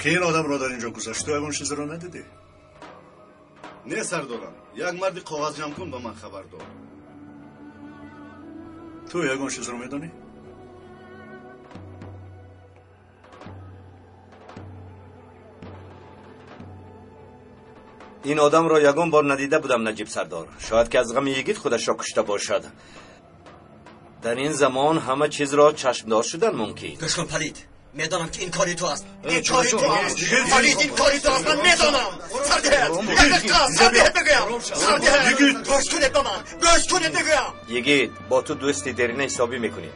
که این آدم را در اینجا گذاشت؟ تو یگان چیز را ندیدی؟ نه سردارم، یک مردی کاغذ جمع کن به من خبر داد. تو یگان چیز را میدونی؟ این آدم را یگان بار ندیده بودم نجیب سردار. شاید که از غم یگید خودش را کشته باشد. در این زمان همه چیز را چشمدار شدن ممکن. گوش کن پلید، میدانم که این کاری تو است. این کاری تو است. پلید این کاری تو است. من میدانم. سردهت بگویم. سردهت گوش کنید به من. گوش کنید بگویم. یگید با تو دوستی درینه حسابی میکنی.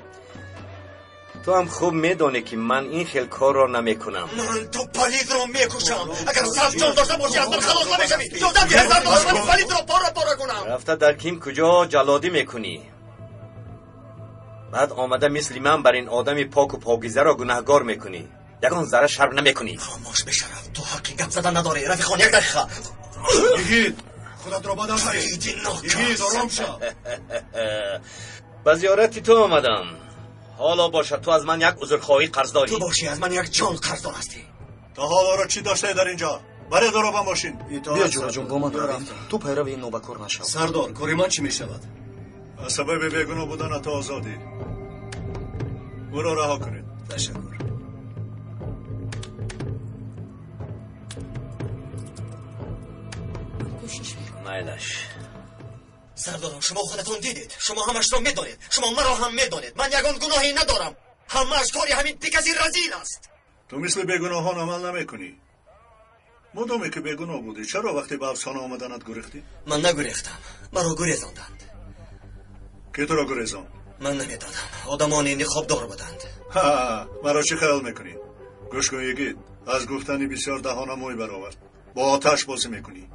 تو هم خوب میدانی که من این خیل کار را نمیکنم. من تو پلید رو میکشم. اگر صف جان داشته باشی از من خلاص نمیشوی. جودم 1000 داشت پلید رو پارا کنم. رفته در کیم کجا جلادی میکنی؟ بعد آمده مثل من بر این آدم پاک و پاکیزه را گناهگار میکنی. یگان ذره شرم نمیکنی. خاموش بشرف، تو حقی گپ زدن نداری. رفیقان یک دقیقه. یگید خودت را بدم پلید ناکس. یگید آرام شو. به زیارت تو آمدم. حالا باشه تو از من یک عذرخواهی قرض داری. تو باشی از من یک جان قرضدار هستی. تا حالا را چی داشته در اینجا؟ برای دروغ باشین. بیا جورا جون با من رویم. تو پیرو این نوبکور نشو. سردار کاری من چی میشود؟ از سبب بیگناه بودن تو آزادی. او را رها کنید. تشکر. مایلش. سردارم شما خودتون دیدید. شما همش رو میدانید. شما مرا هم میدانید. من یگان گناهی ندارم. همش کاری همین پیکسی رزیل است. تو مثل بیگناهان عمل نمیکنی. مدامی که بیگناه بودی چرا وقتی به افسانه آمدنت گریختی؟ من نگریختم. مرا گریزاندند. که تو را گریزان؟ من نمیدانم. آدمانی نخابدار بودند. مرا چی خیال میکنی؟ گوش کن یگید. از گفتنی بسیار دهانم موی برآورد. با آتش بازی میکنی.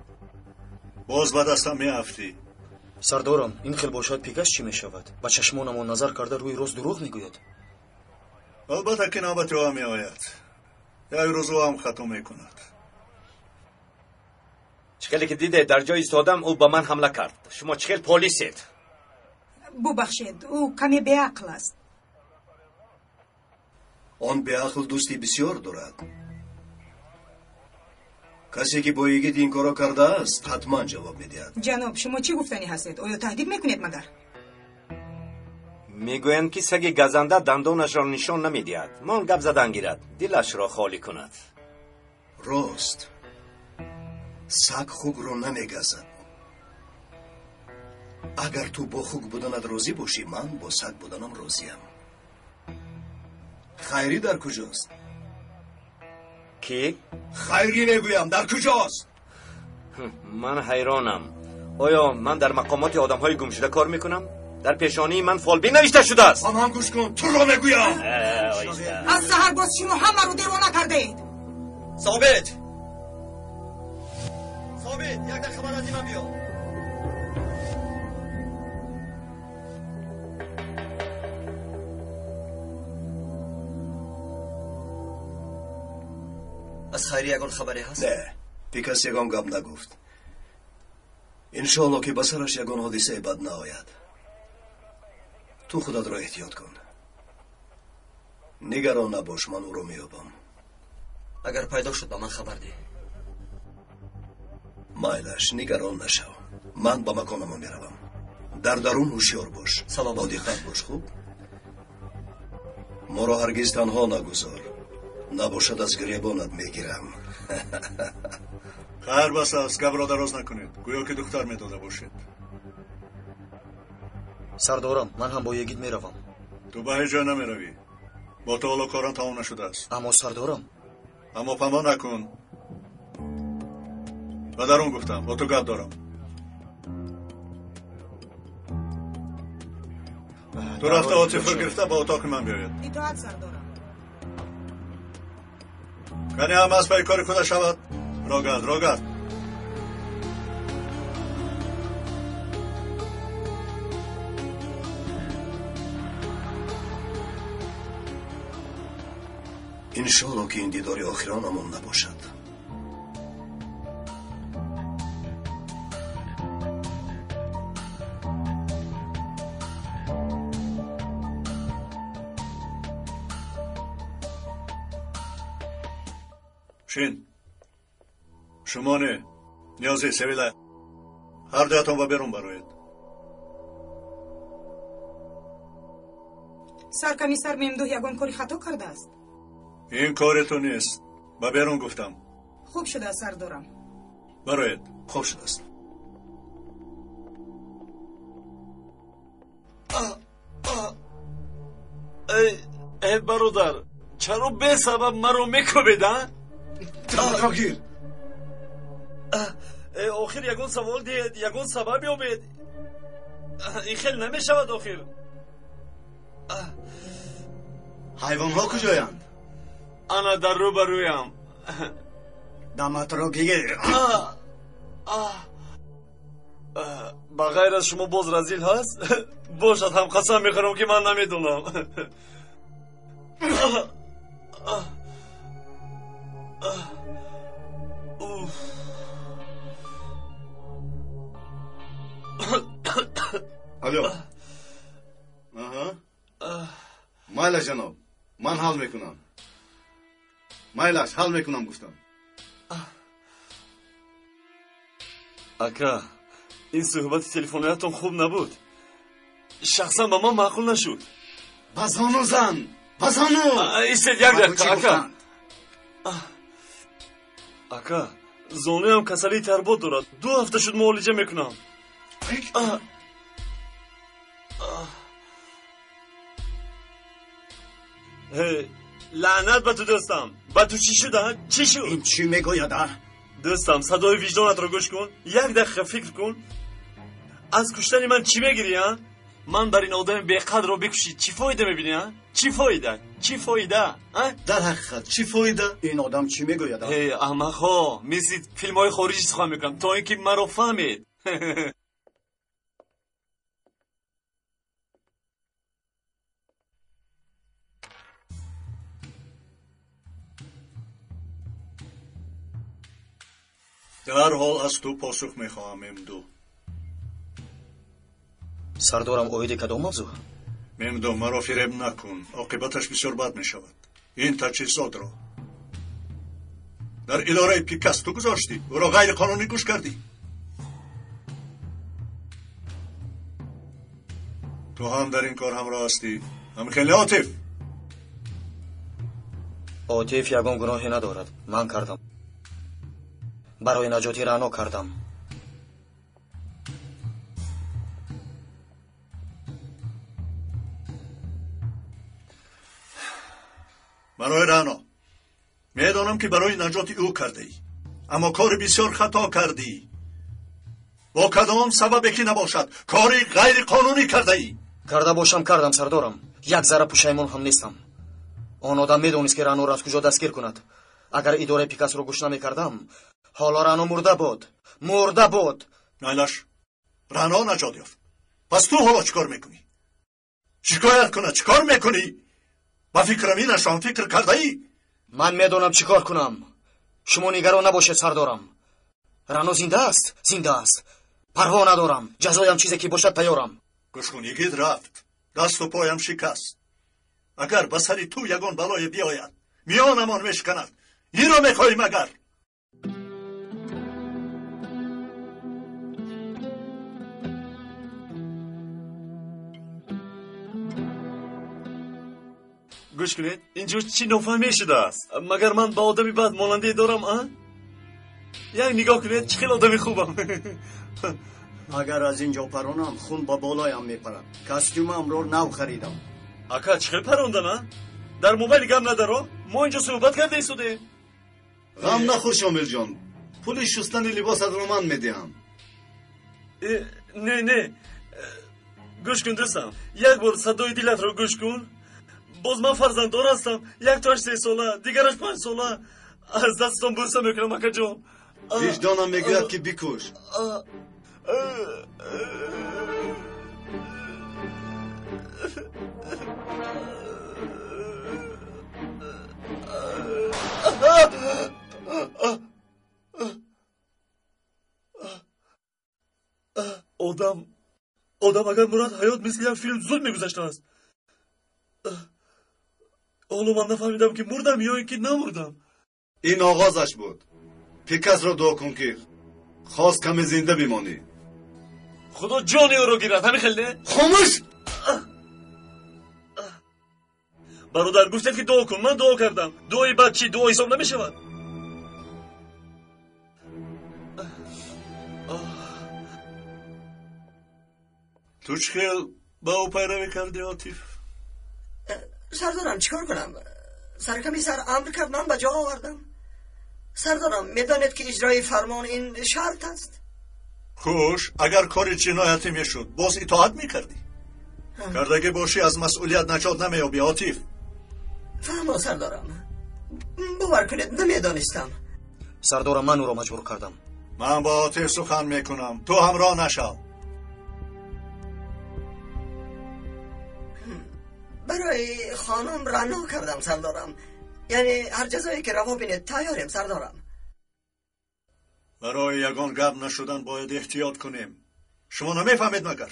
باز به دستم میافتی. سردارم این خیل باشد پیکش چی میشود؟ با چشمانم نظر کرده روی روز دروغ میگوید. البته که نوبت او میآید. یک روز او هم خطا میکند. چخیلی که دیده در جای ایستادم او با من حمله کرد. شما چخیل پلیسید. ببخشید او کمی بیعقل است. آن بیعقل دوستی بسیار دارد. کسی که با یگید این کارا کرده است حتما جواب میدهد. جناب شما چی گفتنی هستید؟ آیا تهدید میکنید مگر؟ میگویند که سگ گزنده دندانش را نشان نمیدهد. من گپ زدن گیرد دلش را خالی کند. راست. سگ خوک رو نمیگزد. اگر تو با خوک بودنت راضی باشی من با سگ بودنم راضیم. خیری در کجاست؟ کی؟ خیری نگویم در کجاست؟ من حیرانم. آیا من در مقامات آدم های گمشده کار میکنم؟ در پیشانی من فالبی نوشته شده است. هم گوش کن تو را نگویم. از سحر باز شما همه رو دیوانه کرده اید. ثابت یک در خبر از این من بیا. از خیری یگان خبری هست؟ نه پیکس یگان گپ نگفت. انشاءالله که بسرش یگان حادثه بد نآید. تو خودت را احتیاط کن. نگران نباش من او را میابم. اگر پیدا شد با من خبر ده. مایلش نگران نشو. من با مکانم میروم. در درون هوشیار باش. با دقت باش خوب. ما را هرگز تنها نگذار. نباشد از گریبانت میگیرم. خیر بس است. گپ را دراز نکنید. گویا که دختر میداده باشید. سردارم من هم با یگید میروم. تو به هیچ جای نمیروی. با تو حالا کاران تمام نشده است. اما سردارم. اما پما نکن. و درون گفتم با تو گپ دارم. تو رفته عاطفه گرفته با اتاق من بیاید. اطاعت سردارم. کنی هم از پای کار خود شود. راگرد انشاءالله که این دیداری آخران همون نباشد. شین شمانه نیازی سویله هر دویتان و بیرون برایید. سرکمیسر ممدوح یگان کاری خطا کرده است. این کار تو نیست. و بیرون گفتم. خوب شده سردارم. برایید. خوب شده است. ای برادر چرا به سبب مرا میکوبیدن؟ راگیر آخر یگان سوال دید یگان سبب یابید. این خیلی نمیشود آخر. حیوان ها کجایند؟ انا در رو برویم. دمت را بگیر. بغیر از شما باز رزیل هست؟ باشد هم قسم میخورم که من نمیدونم. الو مایلا جناب من حل میکنم. مایلاش حل میکنم گفتم. اکا این صحبت تلفنیاتون خوب نبود. شخصا به من معقول نشد. بزانو زن بزانو ایستید یک دقیقه اکا. اکا زانوی هم کسلی تربات دارد. 2 هفته شد معالجه میکنم. لعنت به تو دوستم. به تو چی شده؟ چی شد؟ این چی میگوید؟ دوستم صدای وجدانت را گوش کن. 1 دقیقه فکر کن. از کشتن من چی میگیری ها؟ من بر این آدم بیقدر رو بکشی چی فایده میبینی ها؟ چی فایده؟ چی فایده؟ در حقیقت چی فایده؟ این آدم چی میگوید؟ ای احمق ها مثل فیلم های خارجی سخن میکنم تا اینکه مرا فهمید. در حال از تو پاسخ میخواهم ممدو. سردارم اویدی کدام موضوع؟ ممدو مرا فریب نکن. عاقبتش بسیار بد میشود. این تجهیزات را در اداره پیکاس تو گذاشتی. او را غیر قانونی گوش کردی. تو هم در این کار همراه هستی. هم خیلی عاطف. عاطف یگان گناهی ندارد. من کردم. برای نجات رعنا کردم. برای رعنا میدانم که برای نجات او کرده ای، اما کار بسیار خطا کردی. با کدام سببی که نباشد کاری غیر قانونی کرده ای. کرده باشم کردم سردارم. یک ذره پشیمان هم نیستم. آن آدم میدونست که رعنا را از کجا دستگیر کند. اگر اداره پیکاس رو گوش نمیکردم حالا رعنا مرده بود. نایلاش رعنا نجات یافت. پس تو حالا چیکار میکنی؟ شکایت کنه چیکار میکنی؟ با فکرم این اشان فکر کرده ای؟ من میدونم چیکار کنم. شما نگران نباشید سردارم. رعنا زنده است. پروا ندارم. جزایم چیزی که باشد تیارم. گوش کن یگید رفت. دست و پایم شکست. اگر به سر تو یگان بلای بیاید میانمان میشکند. این را میخواهیم اگر گوش کنید اینجا چی نفهمی شده است؟ مگر من با آدمی بد ماننده دارم یک نگاه کنید چه خیلی آدمی خوبم. اگر از اینجا پرانم خون با بالایم میپرد. کاستیومم رو نو خریدم. اکا چه خیلی پراندن در موبایل گم ندارو؟ ما اینجا صحبت کرده ایستوده. غم نخور شامل جان. پول شستن لباس رو من میدهم. نه گوش کن دوستم. یک بار صدای دلت رو گوش کن. باز من فرزنددار هستم. یک تاش 3 ساله دیگرش 5 ساله. از دستم بوسه میکنم اکا جان. وجدانم میگوید که بکش. آدم اگر مراد حیات مثل یک فیلم زود میگذشته است. حالا من نفهمیدم که مردم یا اینکه نمردم. این آغازش بود. پیکاس رو دعا کن که خواست کمی زنده بمانی. خدا جان او رو گیرد. همین خیلی خاموش. برادر گفتید که دعا کن. من دعا کردم. دعای بچی دعا حساب نمیشود. تو چخیل با او پیروی کردی عاطف؟ سردارم چیکار کنم؟ سرکمیسر امر کرد من به جا آوردم. سردارم میدانید که اجرای فرمان این شرط است. خوش، اگر کار جنایتی میشد باز اطاعت میکردی. کردگی باشی از مسئولیت نجات نمیابی عاطف. فرمان سردارم. باور کنید نمیدانستم. سردارم من او را مجبور کردم. من با عاطف سخن میکنم، تو همراه نشو. برای خانم رنا کردم سردارم. یعنی هر جزایی که روا بینید تیاریم سردارم. برای یگان گپ نشدن باید احتیاط کنیم. شما نمیفهمید مگر؟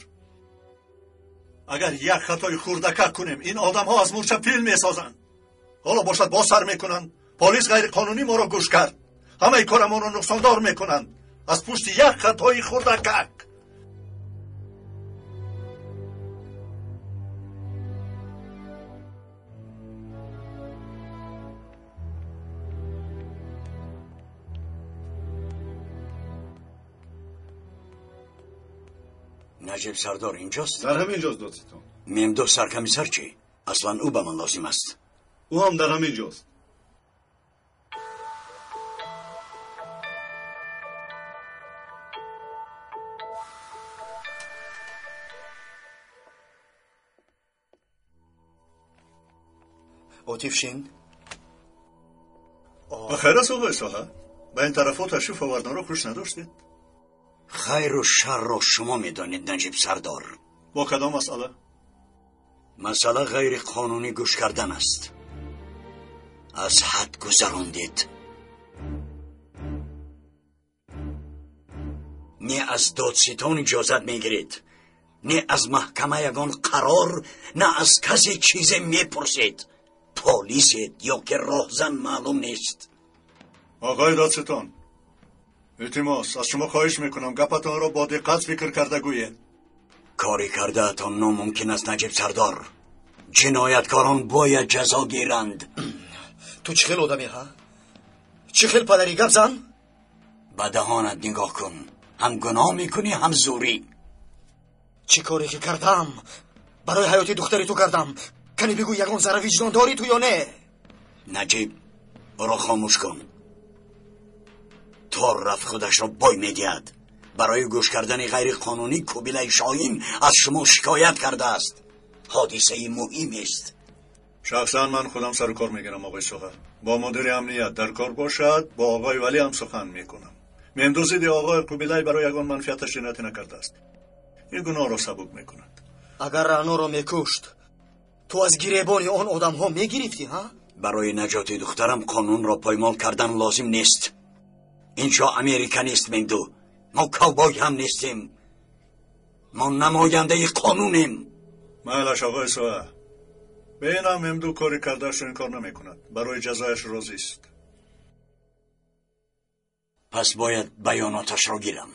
اگر یک خطای خوردکک کنیم این آدم ها از مورچه پیل میسازن. حالا باشد با سر میکنن. پلیس غیر قانونی ما را گوش کرد. همه کار ما را نقصاندار میکنن از پشت یک خطای خوردکک. نجیب سردار اینجاست؟ در همینجاست دوستان. ممدو سرکمیسر چی؟ اصلا او به من لازم است. او هم در همینجاست. عاطف شین؟ بخیر است آقای صاحب. به این طرف تشریف آوردن رو خوش نداشتید؟ خیر و شر را شما میدانید نجیب سردار. با کدام مسئله؟ مسئله غیر قانونی گوش کردن است. از حد گذراندید. نه از دادستان اجازت میگیرید، نه از محکمه یگان قرار، نه از کسی چیزی میپرسید. پلیسید یا که راهزن معلوم نیست. آقای دادستان، التماس از شما خواهش میکنم گپتان را با دقت فکر کرده گویید. کاری کرده تا ناممکن است نجیب سردار. جنایتکاران باید جزا گیرند. تو چه خیل آدمی ها؟ چه خیل پدری گپ زن؟ به دهانت نگاه کن. هم گناه میکنی هم زوری. چی کاری که کردم برای حیات دختری تو کردم؟ کنی بگو یگان ذره وجدان داری تو یا نه؟ نجیب برو خاموش کن. تا رفت خودش را بای میدید. برای گوش کردن غیر قانونی کوبیله شاهین از شما شکایت کرده است. حادثه مهم است. شخصا من خودم سر کار میگیرم آقای صاحب. با مدیر امنیت در کار باشد با آقای ولی هم سخن میکنم. مندوزید آقای کوبیله برای یگان منفیتش جنایتی نکرده است. این گناه را سبک میکند. اگر رانو را میکشت تو از گریبان آن آدم ها میگرفتی ها؟ برای نجات دخترم قانون را پایمال کردن لازم نیست. اینجا امریکا نیست مندو. ما کاوبوی هم نیستیم. ما نماینده قانونیم. معلش آقای صاحب. بینم ممدو کاری کردهش این کار نمی کند. برای جزایش راضی است. پس باید بیاناتش را گیرم.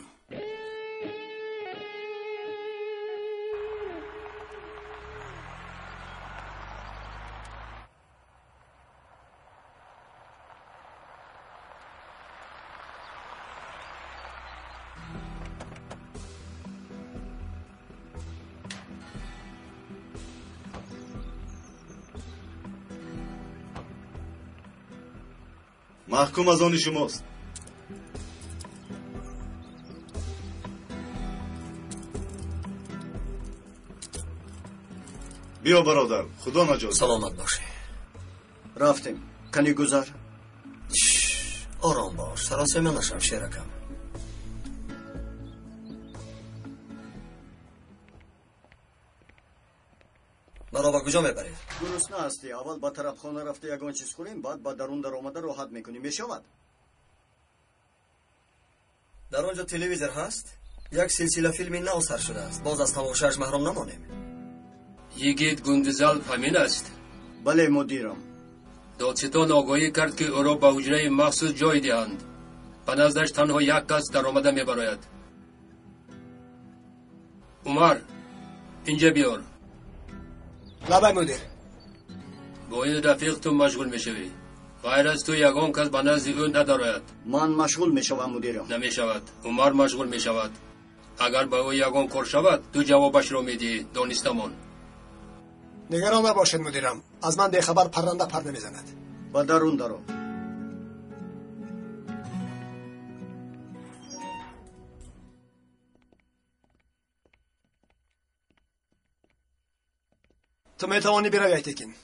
محکوم از آن شماست. بیا برادر، خدا نجات. سلامت باشه. رفتیم. کنی گذر. آرام باش. سراسیمه نشم شیرکم. مرا با کجا میبرید؟ گرسنه هستی. اول با طرف خانه رفته یگان چیز خوریم، بعد با درون در آمده راحت میکنیم. میشود؟ در آنجا تلویزیون هست؟ یک سلسله فیلمی نو سر شده است. باز از تماشاش محروم نمانیم. یگید گندزال پامین است. بله مدیرم. دادستان آگاهی کرد که او را به حجره مخصوص جای دهند. به نزدش تنها یک کس در آمده میبراید. عمر اینجا بیار. لبای مدیر. با این رفیق تو مشغول میشوی. غیر از تو یگان کس به نزد او ندارد. من مشغول میشوم مدیرم. نمیشود. عمر مشغول میشود. اگر به او یگان کار شود تو جوابش را میدی. دانستمان. نگران نباشید مدیرم. از من بیخبر پرنده پر نمیزند. با درون درو. تو میتوانی بروی ایتکین.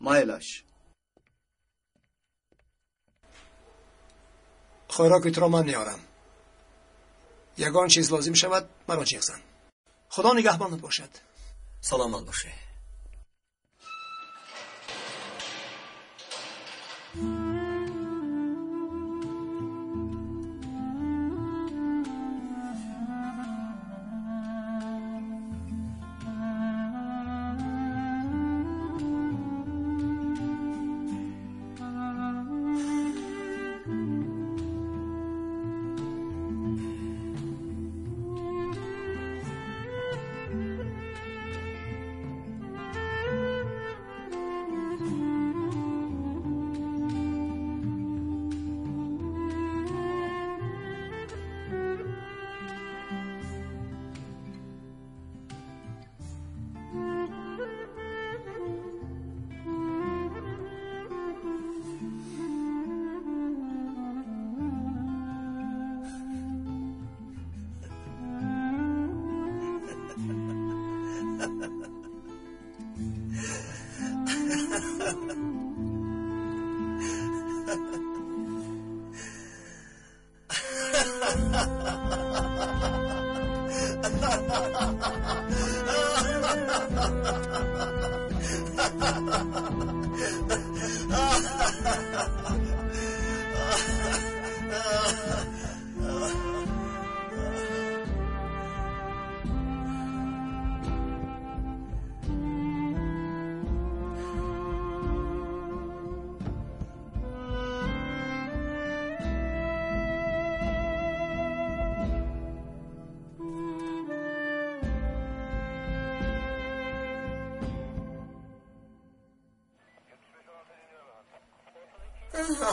مایلش. خوراک را من نیارم. یگان چیز لازم شود مرا جیغ زن. خدا نگهبانت باشد. سلامت باشه.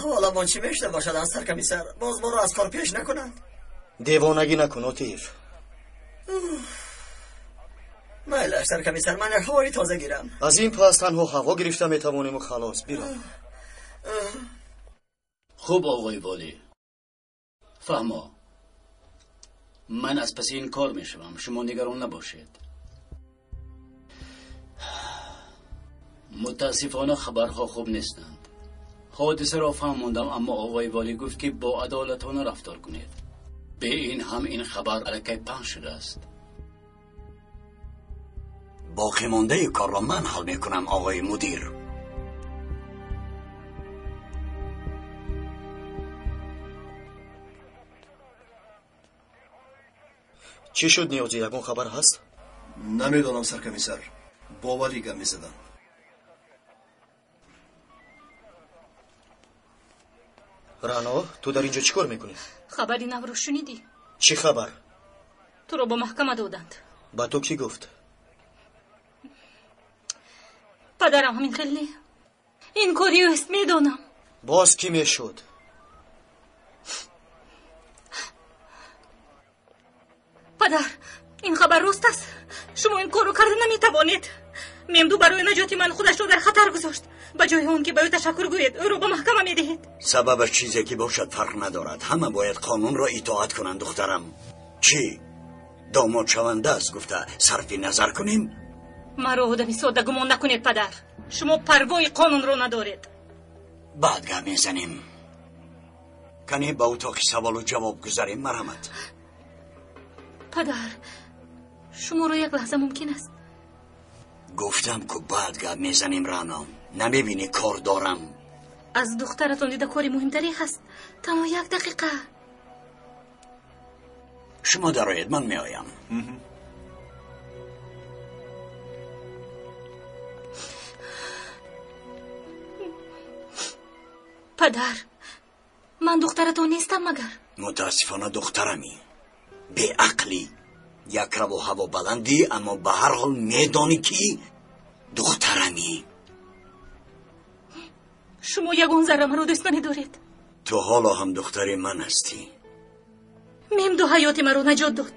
حالا ما چی میشته باشد از سرکمیسر؟ باز ما رو از کار پیش نکنند؟ دیوانگی نکن اوتیف. مایلش سرکمیسر، من یک هوایی تازه گیرم. از این پس تنها هوا گرفته میتوانیم و خلاص. بیرو. خوب آقای والی، فهما من از پس این کار میشوم، شما نگران نباشید. متاسفانه خبرها خوب نیستند. حادثه را فهماندم، اما آقای والی گفت که با عدالتانه رفتار کنید. به این هم این خبر علیه پخش شده است. باقی مانده کار را من حل میکنم آقای مدیر. چی شد نیازی؟ یکون خبر هست؟ نمیدونم سرکمیسر. با ولی گم میزدم. رانا، تو در اینجا چی کار میکنی؟ خبری نو رو شنیدی؟ چی خبر؟ تو رو با محکمه دادند. با تو کی گفت؟ پدرم همین خیلی این کاری است میدونم. باز کی میشد؟ پدر، این خبر راست است. شما این کارو کردن نمیتوانید. ممدو برای نجات من خودش رو در خطر گذاشت. به جای اون که به او تشکر گوید او رو به محکمه میدهید. سببش چیزی که باشد فرق ندارد. همه باید قانون را اطاعت کنند دخترم. چی؟ داماد شونده است گفته صرف نظر کنیم؟ مرا آدمی ساده گمان نکنید پدر. شما پروای قانون رو ندارید. بعد گپ میزنیم. کنی با اتاق سوال و جواب گذاریم. مرحمت. پدر، شما رو یک لحظه ممکن است؟ گفتم که بعد گپ میزنیم رانا. نمیبینی کار دارم. از دخترتون دیده کاری مهمتری هست. تنها یک دقیقه. شما درآید، من میآیم. پدر، من دخترتون نیستم مگر؟ متاسفانه دخترمی، به عقلی، یک رو هوا بلندی، اما به هر حال میدانی که دخترمی. شما یگان ذره مرا دوست ندارید. تو حالا هم دختر من هستی. ممدو حیات مرا نجات داد.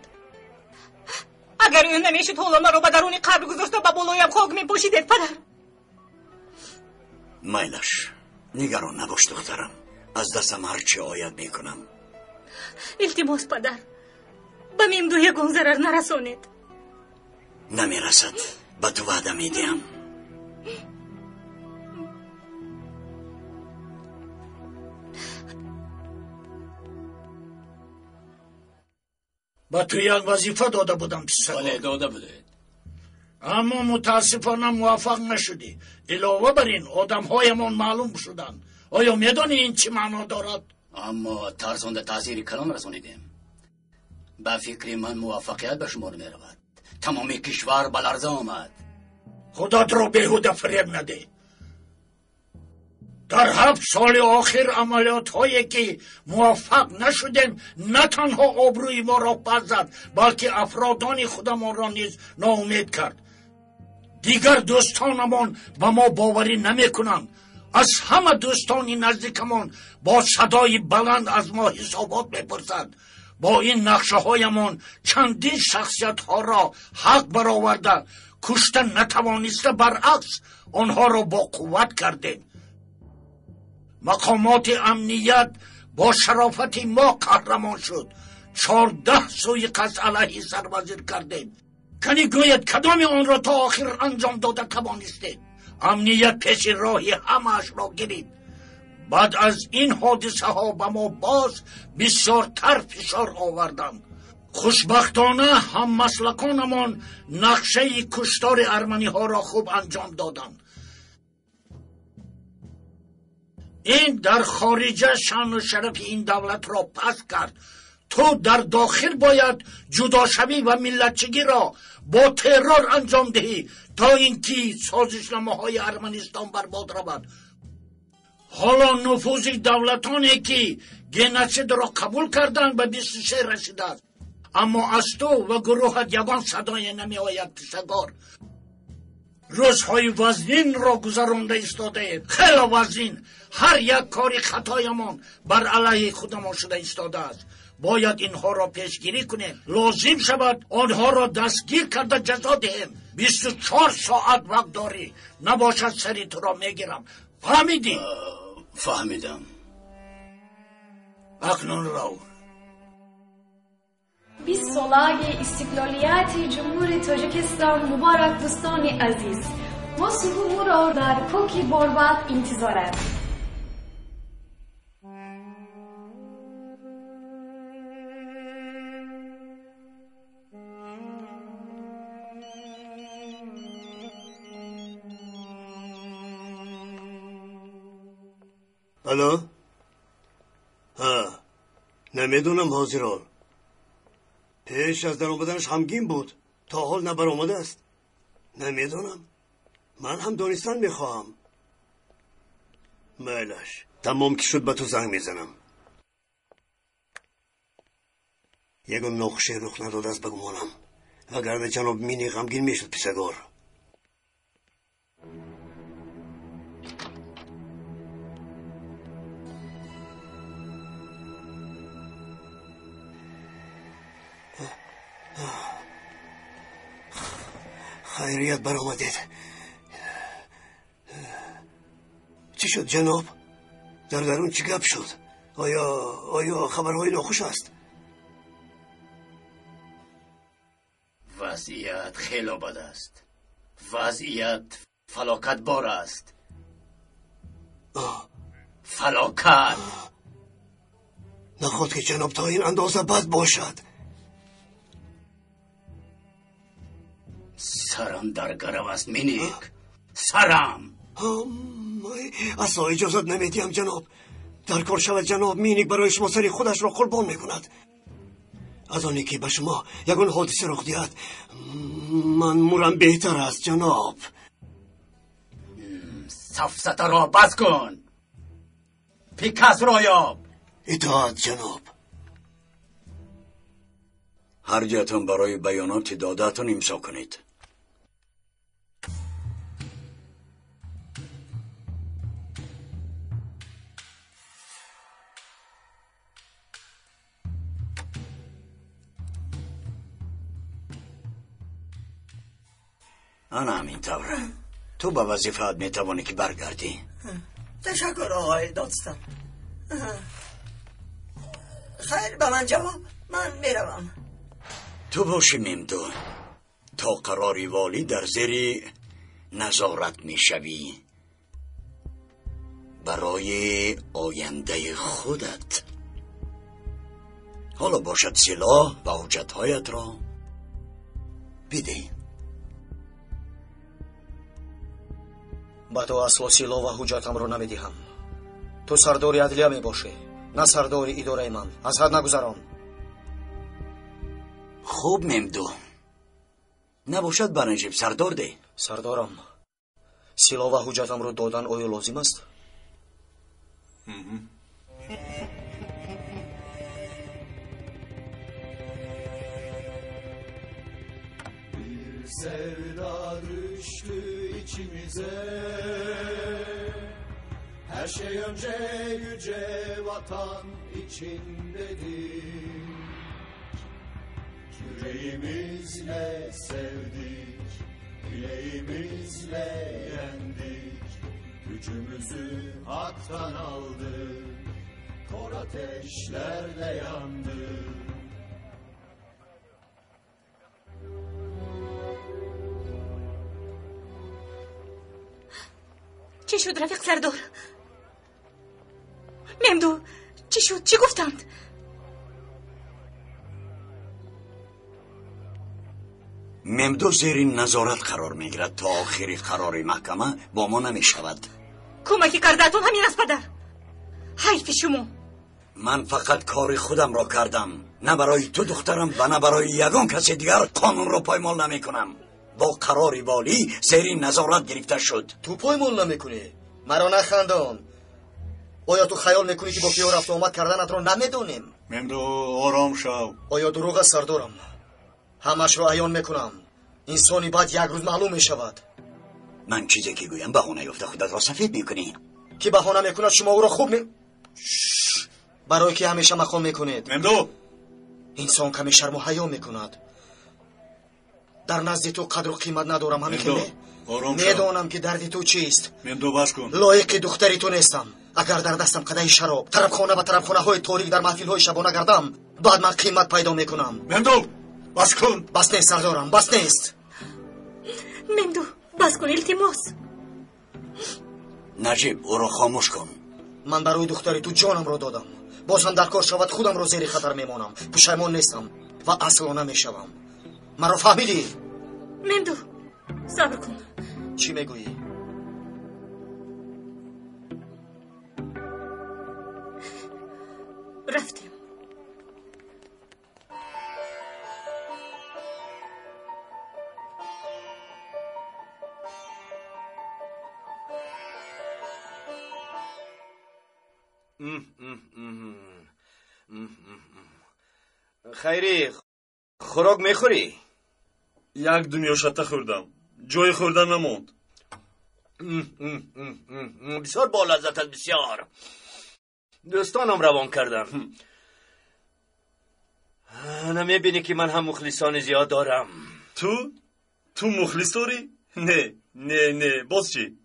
اگر اون نمیشد حالا مرا به درون قبر گذاشت و به بالایم خاک میپوشیدید پدر. میلش، نگران نباش دخترم، از دستم هر چی آید میکنم. التماس پدر، به ممدو یگان ضرر نرسانید. نمیرسد، به تو وعده میدیم. با تو یک وظیفه داده بودم پسر. بله داده بودید، اما متاسفانه موفق نشدی. علاوه بر این آدم هایمان معلوم شدن. آیا میدانی این چی معنا دارد؟ اما ترسانده تاثیر کلام رسانیدیم. به فکر من موفقیت به شمار می رود. تمام کشور به لرزه آمد. خودت را بیهوده فریب نده. در 7 سال آخر عملیات هایی که موفق نشدیم نه تنها آبروی ما را پس زد، بلکه افرادان خودمان را نیز ناامید کرد. دیگر دوستانمان به ما باوری نمی کنند. از همه دوستان نزدیکمان با صدای بلند از ما حسابات میپرسند. با این نقشه هایمان چندین شخصیت ها را حق برآورده، کشتن نتوانسته، برعکس آنها را با قوت کردیم. مقامات امنیت با شرافت ما قهرمان شد. 14 سویقست علیه سربازی کردیم. کنی گوید کدام آن را تا آخر انجام داده توانستید؟ امنیت پیش راهی همه‌اش را گرید. بعد از این حادثه ها به ما باز بسیارتر فشار آوردند. خوشبختانه هم مسلکانمان نقشه کشتار ارمنی ها را خوب انجام دادند. این در خارجه شان و شرف این دولت را پس کرد. تو در داخل باید جدا شوی و ملتچگی را با ترور انجام دهی تا اینکه سازشنامه‌های ارمنستان برباد رود. حالا نفوذ دولتانی که گنسید را قبول کردند به 23 رسیده است. اما از تو و گروهت یگان صدای نمی آید پسگار. روزهای وزنین را گذرانده ایستاده، خیلی وزنین. هر یک کاری خطایمان بر علیه خودمان شده ایستاده است. باید اینها را پیشگیری کنیم. لازم شود آنها را دستگیر کرده جزا دهیم. 24 ساعت وقت داری، نباشد سری تو را میگیرم. فهمیدی؟ فهمیدم. اکنون رو 20 سال استقلالیت جمهوری تاجیکستان مبارک دوستان عزیز. ما صبح را در کوکی بارباد انتظارات. الو؟ نمیدونم حاضرال. پیش از در آمدنش غمگین بود، تا حال نبر آمده است. نمیدونم، من هم دانستن میخواهم. میلش، تمام که شد به تو زنگ میزنم. یگون نقشه رخ نداده است بگمانم، وگرنه جناب مینی غمگین میشد پسگار. خیریت برآمدید. چی شد جناب؟ در درون چی گپ شد؟ آیا خبرهای ناخوش است؟ وضعیت خیلی بد است. وضعیت فلاکت بار است. فلاکت. نخواد که جناب تا این اندازه بد باشد. سرم در گرو است مینیک. سرم. اصلا اجازت نمیدیم جناب. در کار شود جناب مینیک برای شما سری خودش را قربان میکند. از آنی که به شما یگون حادثه رخ دهد من مورم بهتر است جناب. سفسطه را بس کن. پیکاس را یاب. اطاعت جناب. هر جاتون برای بیانات دادتون امضا کنید. آن همین طوره. تو به وظیفه‌ات میتوانی که برگردی. تشکر آقای دادستان. خیر به من جواب. من میروم. تو باشی ممدو تا قراری والی در زیر نظارت میشوی برای آینده خودت. حالا باشد سلاح و حجتهایت را بده. با تو اصل و سلاح و حجتم رو نمیدهم. تو سرداری عدلیه میباشی، نه سرداری اداره من. از حد نگذران. خوب ممدو، نباشد برنجیب سردار ده. سردارم، سلاح و حجتم رو دادن آیا لازم است؟ Bir sevda düştü içimize. Her şey önce yüce vatan içindedir. Yüreğimizle sevdik, bileğimizle yendik. Gücümüzü haktan aldık, kor ateşlerde yandık. چی شد رفیق سردار؟ ممدو چی شد؟ چی گفتند؟ ممدو زیر نظارت قرار میگیرد تا آخری قرار محکمه با ما نمیشود. کمکی کردتون همین است پدر. حیف شما. من فقط کار خودم را کردم، نه برای تو دخترم و نه برای یگان کسی دیگر قانون را پایمال نمی کنم. با قرار والی زیر نظارت گرفته شد. تو پایمال نمیکنی؟ مرا نخندان. آیا تو خیال میکنی که با پیو رفت آمد کردنت را نمیدونیم؟ ممدو آرام شو. آیا دروغ است سردارم؟ همش را عیان میکنم. انسانی بعد یک روز معلوم میشود. من چیزی که گویم بهانه یافته خودت را سفید میکنی. کی بهانه میکند؟ شما او را خوب برای که همیشه مخال میکنید. ممدو انسان کمی شرم و حیا میکند. در نزد تو قدر و قیمت ندارم. همین که میدانم که درد تو چیست. ممدو بس کن. لایق دختری تو نیستم. اگر در دستم قدح شراب طرف خانه و طرف خانه های تاریک در محفل های شبانه گردم، بعد من قیمت پیدا میکنم. ممدو بس کن. بس نیست سردارم، بس نیست. ممدو بس کن التماس. نجیب او را خاموش کن. من برای دختری تو جانم را دادم. باز هم در کار شود خودم را زیر خطر میمانم. پشیمان نیستم و اصلا نمیشوم. مرا فهمیدی؟ ممدو صبر کن. چی میگویی؟ رفتیم. خیری خوراک میخوری؟ یک دنیا شطه خوردم، جای خوردن نموند. بسیار با لذت است، بسیار. دوستانم روان کردم. نمیبینی که من هم مخلصان زیاد دارم. تو مخلص داری؟ نه باز چی؟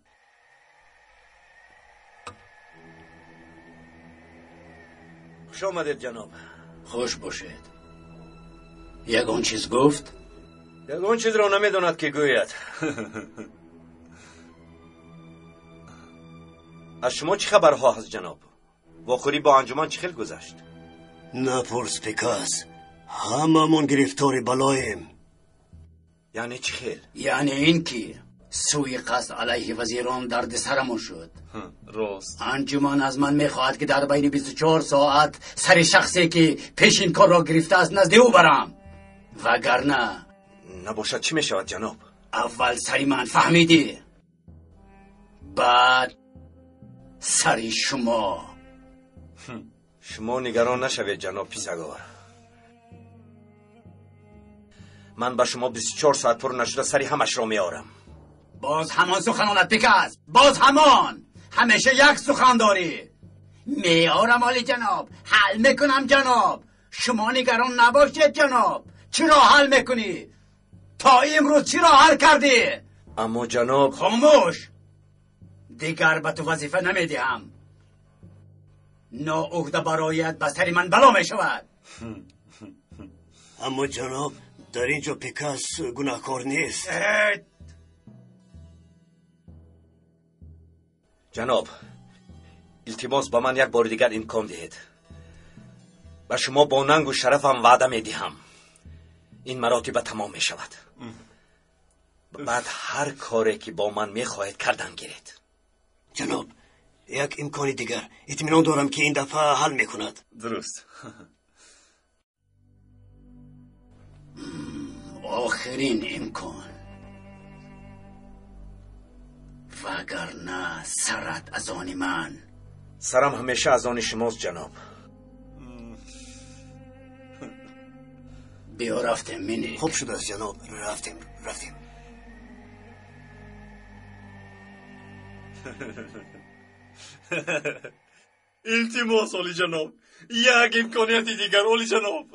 خوش آمدید جناب. خوش باشید. یگان چیز گفت؟ یگان چیز را نمیداند که گوید. از شما چه خبرها هست جناب؟ واخوری با انجمن چه خیل گذشت؟ نپرس پیکاس، هممون گرفتار بلاییم. یعنی چه خیل؟ یعنی این که سوی قصد علیه وزیران درد سرمون شد. راست. انجمن از من میخواهد که در بین 24 ساعت سر شخصی که پیش این کار را گرفته است نزد او برم، وگرنه نباشد چی میشود جناب؟ اول سری من، فهمیدی؟ بعد سری شما. شما نگران نشوید جناب پیسگار. من به شما 24 ساعت پر نشده سری همش را میارم. باز همان سخنانت پیکس، باز همان، همیشه یک سخن داری. میارم عالی جناب، حل میکنم جناب، شما نگران نباشید جناب. چرا حل میکنی؟ تا امروز چرا حل کردی؟ اما جناب خاموش، دیگر به تو وظیفه نمیدهم. ناعهده برایت به سر من بلا میشود. اما جناب در اینجا پیکاس گناهکار نیست. جناب التماس به من یک بار دیگر امکان دهید. و شما با ننگ و شرفم وعده میدهم این مراتب تمام می شود. بعد هر کاری که با من میخواهید کردن گیرید. جناب یک امکان دیگر اطمینان دارم که این دفعه حل میکند. درست. آخرین امکان، وگرنه سرت از آن من. سرم همیشه از آن شماست جناب. بیا رفتیم منی. خوب شده است جناب، رفتیم. التماس عالی جناب، یک امکانیت دیگر عالی جناب.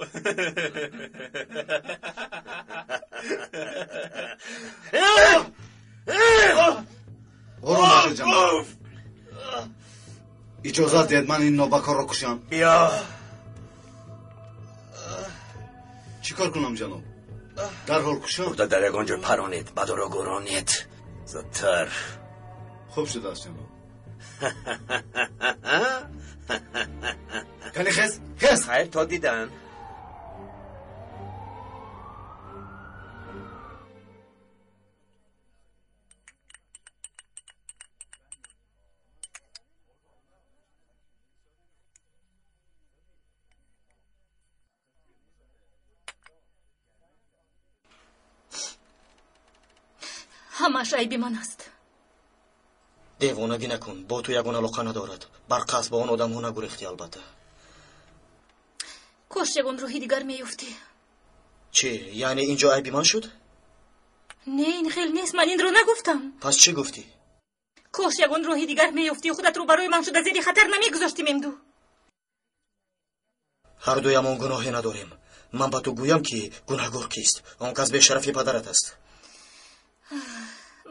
آروم باشید جناب. اجازت دید من این نوبکار را کشم. بیا. چیکار کنم جناب؟ در حال کشم؟ خدا در یگان جا پرانید، بدو را گرانید زودتر. خوب شده است جناب. کلی خیز خیر تا دیدن. همش عیبی من است. دیوانگی نکن، با تو یگان علاقه ندارد. بر قصد با آن آدم ها نگریختی. البته کاش یگان روحی دیگر میفتی. چی؟ یعنی اینجا عیبی من شد؟ نه این خیلی نیست، من این رو نگفتم. پس چی گفتی؟ کاش یگان روحی دیگر میفتی و خودت رو برای من شده زیر خطر نمیگذاشتی. ممدو هر دویمان گناهی نداریم. من با تو گویم که گناهگار کیست. آن کس به شرفی پدرت است.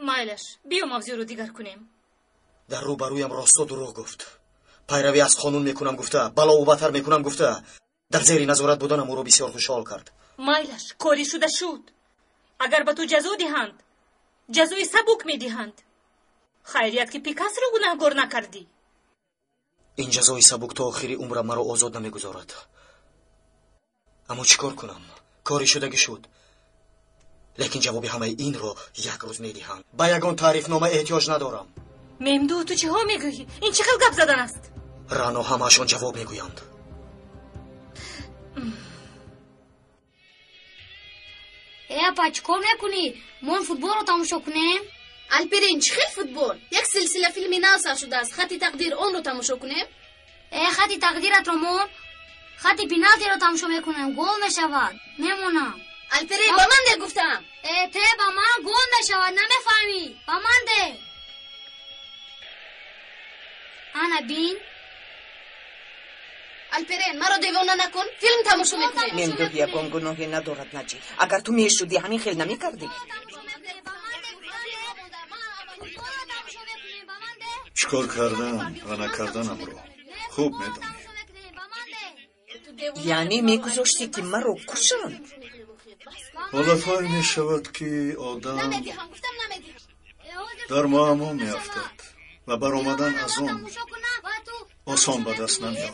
مایلش بیا موضوع رو دیگر کنیم. در روبرویم راستا دروغ گفت. پیروی از قانون میکنم گفته، بلا و بتر میکنم گفته. در زیر نظارت بودنم او رو بسیار خوشحال کرد. مایلش کاری شده شد. اگر به تو جزا دهند جزای سبک میدهند. خیریت که پیکاس رو گناهگار نکردی. این جزای سبک تا آخری عمرم مرا آزاد نمیگذارد. اما چیکار کنم؟ کاری شدگی شد. لیکن جواب همه این رو یک روز میدهند. با یگان تعریف نامه احتیاج ندارم. ممدو تو چه ها میگویی؟ این چه خیلی گپ زدن است؟ رانا همشون جواب میگویند. اپا چیکار میکنی؟ ما فوتبال رو تماشا کنیم؟ الپرین چه خیلی فوتبال؟ یک سلسله فیلمی نازل شده است. خط تقدیر آن رو تماشا کنیم؟ خط تقدیرت رو مون؟ خط پینالتی رو تماشا میکنم. گل میشود. میمونم. الپرین با من ده گفتم. ته با من گل میشود. نمیفهمی؟ با من ده. انا بین. الپرین مرا دیوانه نکن. فیلم تماشا میکنیم. من دو یکان گناهی ندارد نجی. اگر تو میشدی همین خیلی نمیکردی. چیکار کردم و نکردنم رو خوب میدونی. یعنی میگذاشتی که من رو کشند. حالتهایی میشود که آدم در معما میافتد و برآمدن از اون آسان به دست نمیآید.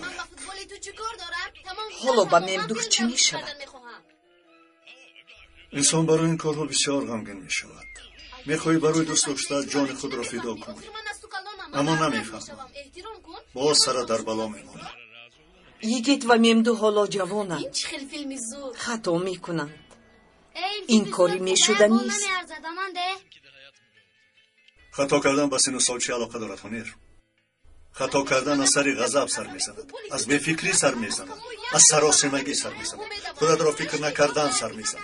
حالا با ممدوح چی میشود؟ انسان برای این کارها بسیار غمگین میشود. میخوای برای دوست داشتن جان خود را فدا کنی، اما نمیفهمم. باز سر در بلا میمونه. یگیت و ممدو حالا جوانند. این چه خیلی فیلمی زود. خطا میکنند. این کاری میشده نیست. خطا کردن با سن و سال چه علاقه دارد هنر؟ خطا کردن از سر غضب سر میزند، از بفکری سر میزند، از سراسیمگی سر میزند، خودت را فکر نکردن سر میزند.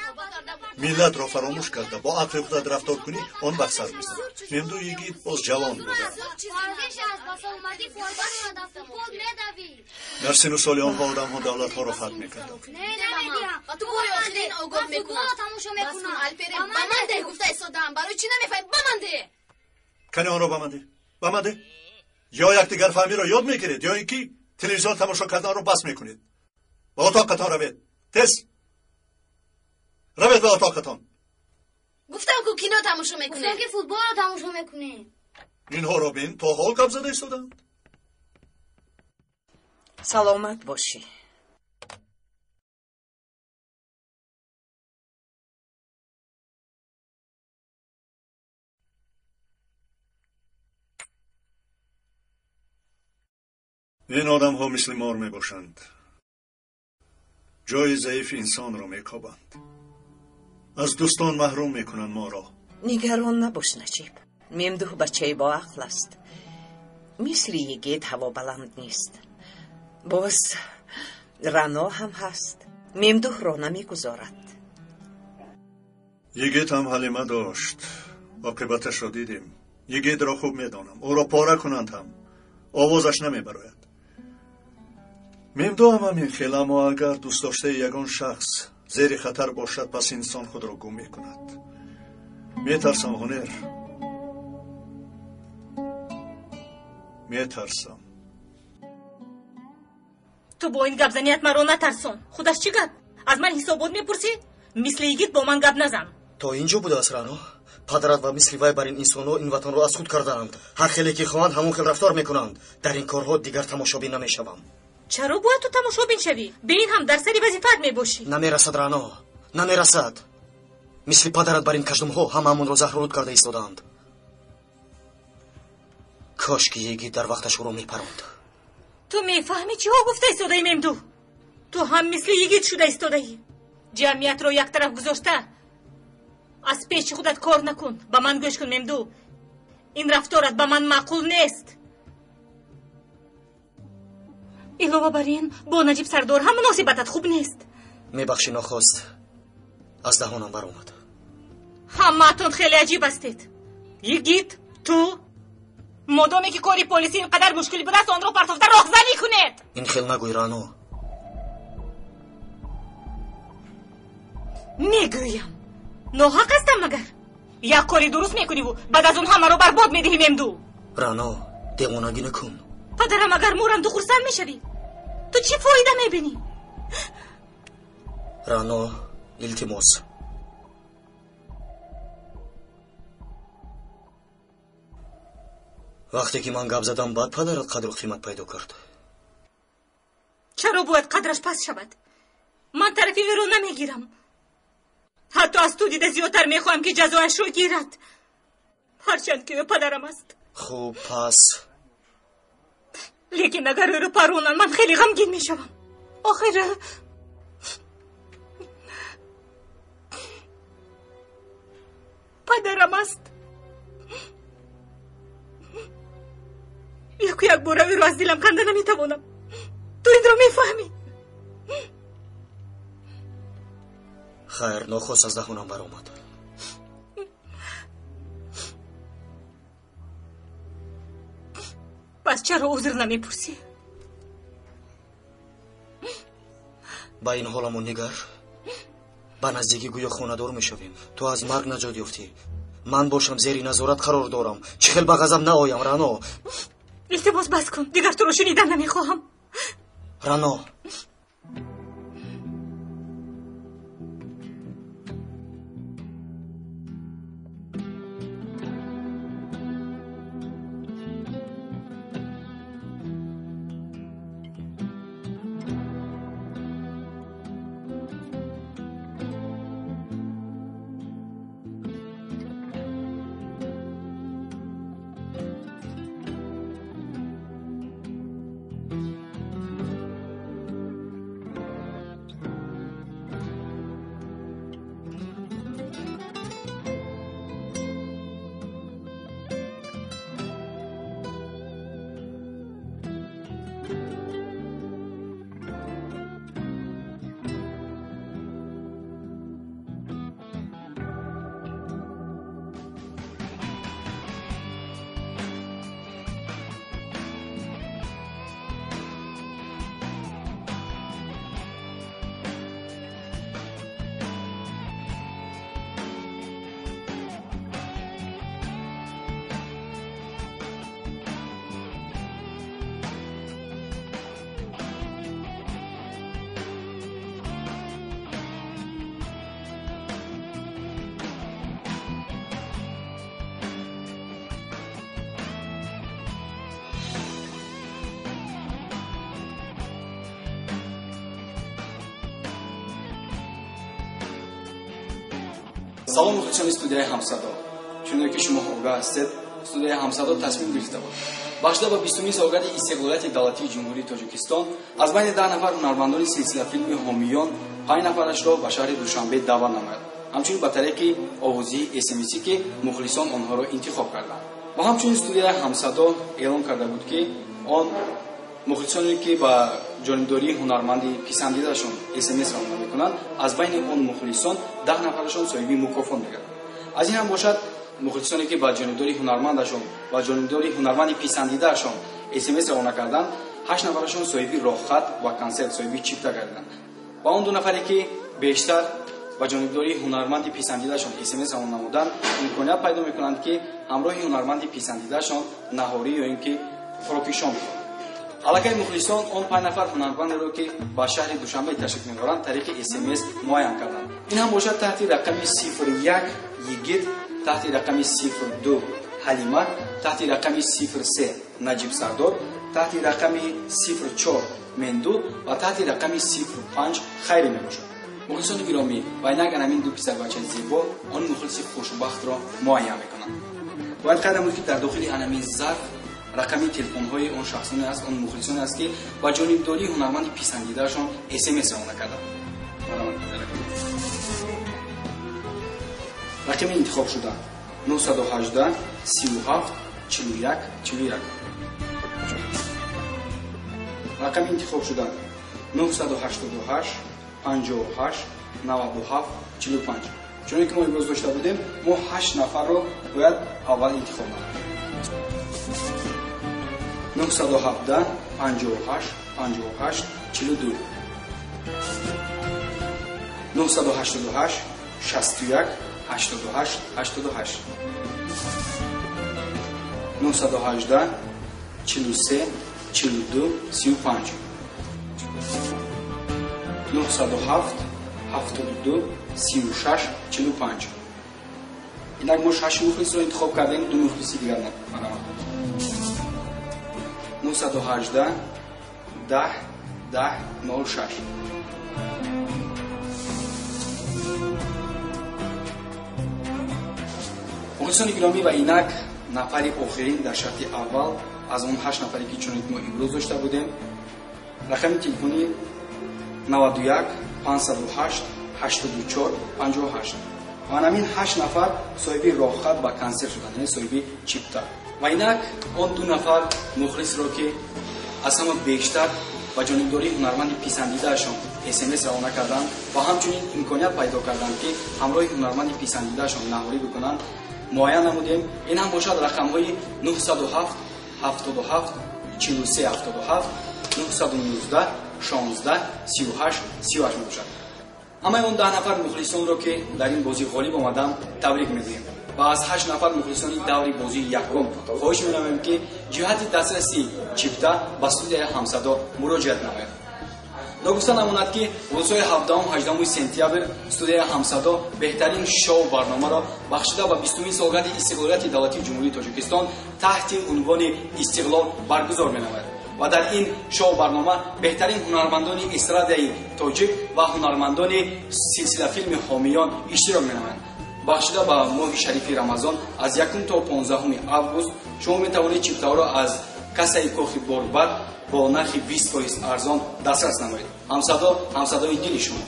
ملت را فراموش کرده با عقل خودت رفتار کنی آن وقت سر میزند. ممدو یگید باز جوان بوده. در سن و سال آنها آدم ها دولت ها را فتح میکردند. تو برو آخرین آگاه میکنم. بس کن الپریم بمنده گفته ایستادم. برای چی نمیفهمی؟ بمنده. کنی آن را بمنده؟ یا یکدیگر فهمی را یاد میگیرید یا اینکه تلویزیون تماشا کردن را بس میکنید. به اتاقتان روید. تست. روید به اتاقتان. گفتم که کینو تماشا میکنه. گفتم که فوتبال رو تماشا میکنه. اینها را بین تا حال گپ زده ایستادند. سلامت باشی. این آدم ها مثل مار می باشند. جای ضعیف انسان را می کابند. از دوستان محروم می کنند ما را. نگران نباش نجیب. ممدو بچه با عقل است. مثل یگید هوا بلند نیست. باز رنا هم هست. ممدو را نمی گذارد. یگید هم حلیمه داشت. عاقبتش را دیدیم. یگید را خوب می دانم. او را پاره کنند هم آوازش نمی براید. ممدو هم همین خیل، اما اگر دوست داشته یگان شخص زیر خطر باشد پس انسان خود را گم می کند. می ترسم هنر. می ترسم. تو با این گپ زنیت مرا نترسون. خودش چی گپ؟ از من حسابات میپرسی؟ مثل یگید با من گپ نزن. تا اینجا بوده است رانو. پدرت و مثل وی بر این انسان‌ها این وطن را از خود کردند. هر خیلی که خواهند همون خیل رفتار میکنند. در این کارها دیگر تماشابین نمیشوم. چرا باید تو تماشابین شوی؟ به این هم در سری وظیفت میباشی. نمیرسد رانو، نمیرسد. مثل پدرت بر این کژدم‌ها همون را زهرآلود کرده ایستادند. کاش که یگید در وقتش او را میپروند. تو میفهمی چی ها گفته ایستاده ای ممدو؟ تو هم مثل یگید شده ایستاده ای. جمعیت رو یک طرف گذاشته. از پیش خودت کار نکن. با من گوش کن ممدو. این رفتارت با من معقول نیست. علاوه بر این با نجیب سردار هم مناسبتت خوب نیست. میبخشی نخواست از دهانم برآمد. همه‌تون خیلی عجیب هستید. یگید تو مادامی که کاری پلیسی اینقدر مشکلی بوده است آن را پرتافته راهزنی کنید. این خیل نگوی رانو. میگویم ناحق هستم مگر؟ یک کاری درست میکنی و بعد از اون همه را برباد میدهی ممدو. رانو دیوانگی نکن. پدرم اگر مورم تو خورسند میشوی تو چی فایده میبینی؟ رانو التماس وقتی که من گپ زدم بعد پدرت قدر و قیمت پیدا کرد. چرا باید قدرش پس شود؟ من طرفی او رو نمیگیرم. حتی از تو دیده زیادتر میخواهم که جزایش رو گیرد، هرچند که پدرم است. خوب پس لیکن اگر او رو پرونن من خیلی غمگین میشوم. آخر پدرم است. یک بار او رو از دلم کنده نمیتوانم. تو این رو میفهمی؟ خیر نخواست از دهانم برآمد. پس چرا عذر نمیپرسی؟ با این حالمون نگر با نزدیکی گویا خانه‌دار میشویم. تو از مرگ نجات یافتی، من باشم زیر نظارت قرار دارم. چه خیل به غضب نآیم رانو. التماس بس کن، دیگر تو رو شنیدن نمیخواهم. رانو салом мухлисони студияи ҳамсадо. чуноки ки шумо огоҳ ҳастед, студияи ҳамсадо тасмим гирифта буд бахшида ба 20-уми солгарди истиқлолияти давлатии ҷумҳурии Тоҷикистон аз байни 10 нафар ҳунармандони силсилафилми ҳомиён 5 нафарашро ба шаҳри Душанбе даъват намояд. ҳамчунин ба тариқи овозии SMS-и ки мухлисон онҳоро интихоб карданд. ва ҳамчунин студияи ҳамсадо эълон карда буд ки он мухлисоне ки ба ҷонибдории ҳунарманди писандидашон SMS равона мекунанд, аз байни он мухлисон 10 нафарашон соҳиби мукофот мегарданд. аз ин ҳам бошад мухлисоне ки ба ҷонибдории ҳунармандашон ва ҷонибдории ҳунарманди писандидаашон SMS равона карданд, 8 нафарашон соҳиби роҳхат ва консерт соҳиби чипта гардиданд. ва он 2 нафаре ки бештар ба ҷонибдории ҳунарманди писандидашон SMS равона намуданд, имконият пайдо мекунанд ки ҳамроҳи ҳунарманди писандидашон наҳорӣ ё ин ки хӯроки шом бихоранд. аллакай мухлисон он 5 нафар ҳунармандеро ки ба шаҳри Душанбе ташриф меоранд тариқи SMS муайян карданд. ин ҳам бошад таҳти рақами 01 Йигит, таҳти рақами 02 Ҳалима, таҳти рақами 03 Наҷиб Сардор, таҳти рақами 04 Менду ва таҳти рақами 05 Хайри мебошад. мухлисони гиромӣ, ба инак анамин 2 писарбачаи зебо он мухлиси хушбахтро муайян мекунанд. бояд қайд намуд ки дар дохили анамин зарф рақами телефонҳои он шахсоне аст, он мухлисоне аст ки ба ҷонибдории ҳунарманди писандидаашон SMS равона карданд. рақами интихоб шуда 918 37 41 41. рақами интихоб шуда 988 58 97 45. чуноки ки мо имрӯз дошта будем, мо 8 нафарро бояд аввал интихоб намоем. 917 58 58 42 988 61 88 88 918 43 42 35 907 72 36 45. инак мо 6 мухлисро интихоб кардем, 2 мухлиси дигар намоем. 918 10 10 06. мухлисони гиромӣ ва инак нафари охирин дар шарти аввал аз он 8 нафаре ки чуноки мо имрӯз дошта будем, рақами телефони 91 508 84 58. ва анамин 8 нафар соҳиби роҳхат ва консерт шуданд, яъне соҳиби чипта. ва инак он 2 нафар мухлисро ки аз ҳама бештар ба ҷонибдории ҳунарманди писандидаашон SMS равона карданд ва ҳамчунин имконият пайдо карданд ки ҳамроҳи ҳунарманди писандидаашон наҳорӣ бикунанд, муайян намудем. ин ҳам бошад рақамҳои 907 77 43 77 919 16 38 38 мебошад. ҳамаи он 10 нафар мухлисонро ки дар ин бозӣ ғолиб омадам табрик мегӯем ва аз 8 нафар мухлисони даври бозии якум хоҳиш менамоем ки ҷиҳати дастраси чипта ба студияи ҳамсадо муроҷиат намояд. ногуфта намонад ки рӯзҳои 17-18 сентябр студияи ҳамсадо беҳтарин шоу барномаро бахшида ба 20-уми солгарди истиқлолияти давлатии ҷумҳурии Тоҷикистон таҳти унвони истиқлол баргузор менамояд. ва дар ин шоу барнома беҳтарин ҳунармандони эстрадаи тоҷик ва ҳунармандони силсилафилми ҳомиён иштирок менамоянд. бахшида ба моҳи шарифи Рамазон аз 1 то 15 август шумо метавонед чиптаҳоро аз касаи кохи Борбад бо нархи 20% арзон дастрас намоед. ҳамсадо, ҳамсадои дили шумо.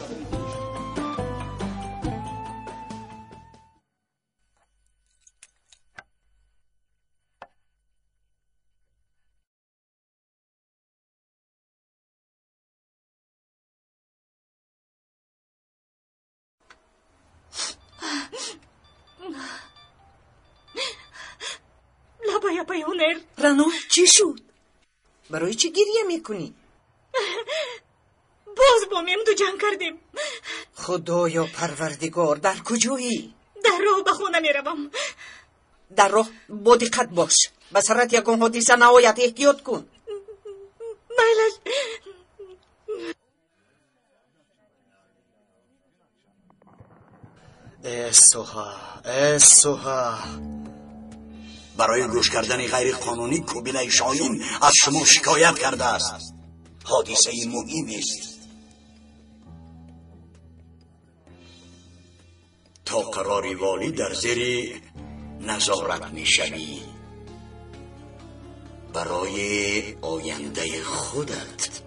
лабай ҳунер. рано чӣ шуд? барои чӣ гирья мекунӣ? боз бо Мемду ҷанг кардем. худоё парвардигор, дар куҷоӣ? дар роҳ ба хона меравам. дар роҳ бо диққат бош. ба сарат ягон ҳодиса наояд, эҳтиёт кун. майлаш. соҳа برای گوش کردن غیر قانونی کوبینه شاهین از شما شکایت کرده است. حادثه مهمی است. تا قراری والی در زیر نظارت میشوی برای آینده خودت.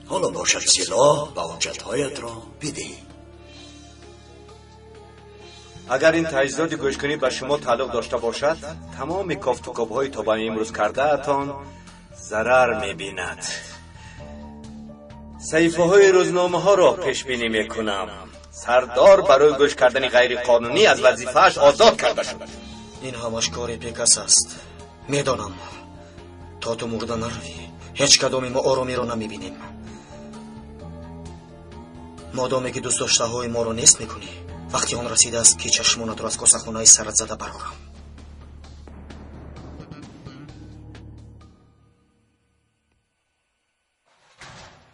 حالا باشد سلاح و حاجتهایت را بده. اگر این تجهیزات گوشکنی به شما تعلق داشته باشد، تمام کافتوکاب‌های تا به امروز کرده اتان ضرر می‌بیند. صحیفه‌های روزنامه ها را پیش بینی می‌کنم. سردار برای گوش کردن غیر قانونی از وظیفه‌اش آزاد کرده شد. این همش کار پیکس است. میدانم. تا تو مرده نروی هیچ کدام ما آرامی را نمی‌بینیم. مادامی که دوست داشته های ما را نیست میکنی، وقتی آن رسیده است که چشمانت را از کاسخانه‌های سرت زده برارم.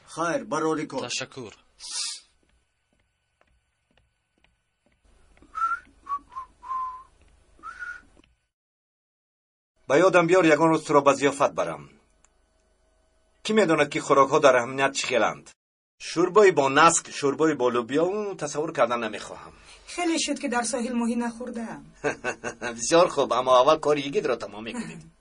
خیر براری کن. تشکر. به یادم بیار یگان روز تو را به ضیافت برم. کی میداند که خوراک ها در اهمیت چخیلند؟ شوربای با نسک، شوربای با لوبیا اون تصور کردن نمیخواهم. خیلی شد که در ساحل ماهی نخوردم. بسیار خوب، اما اول کار یگید را تمام میکنیم.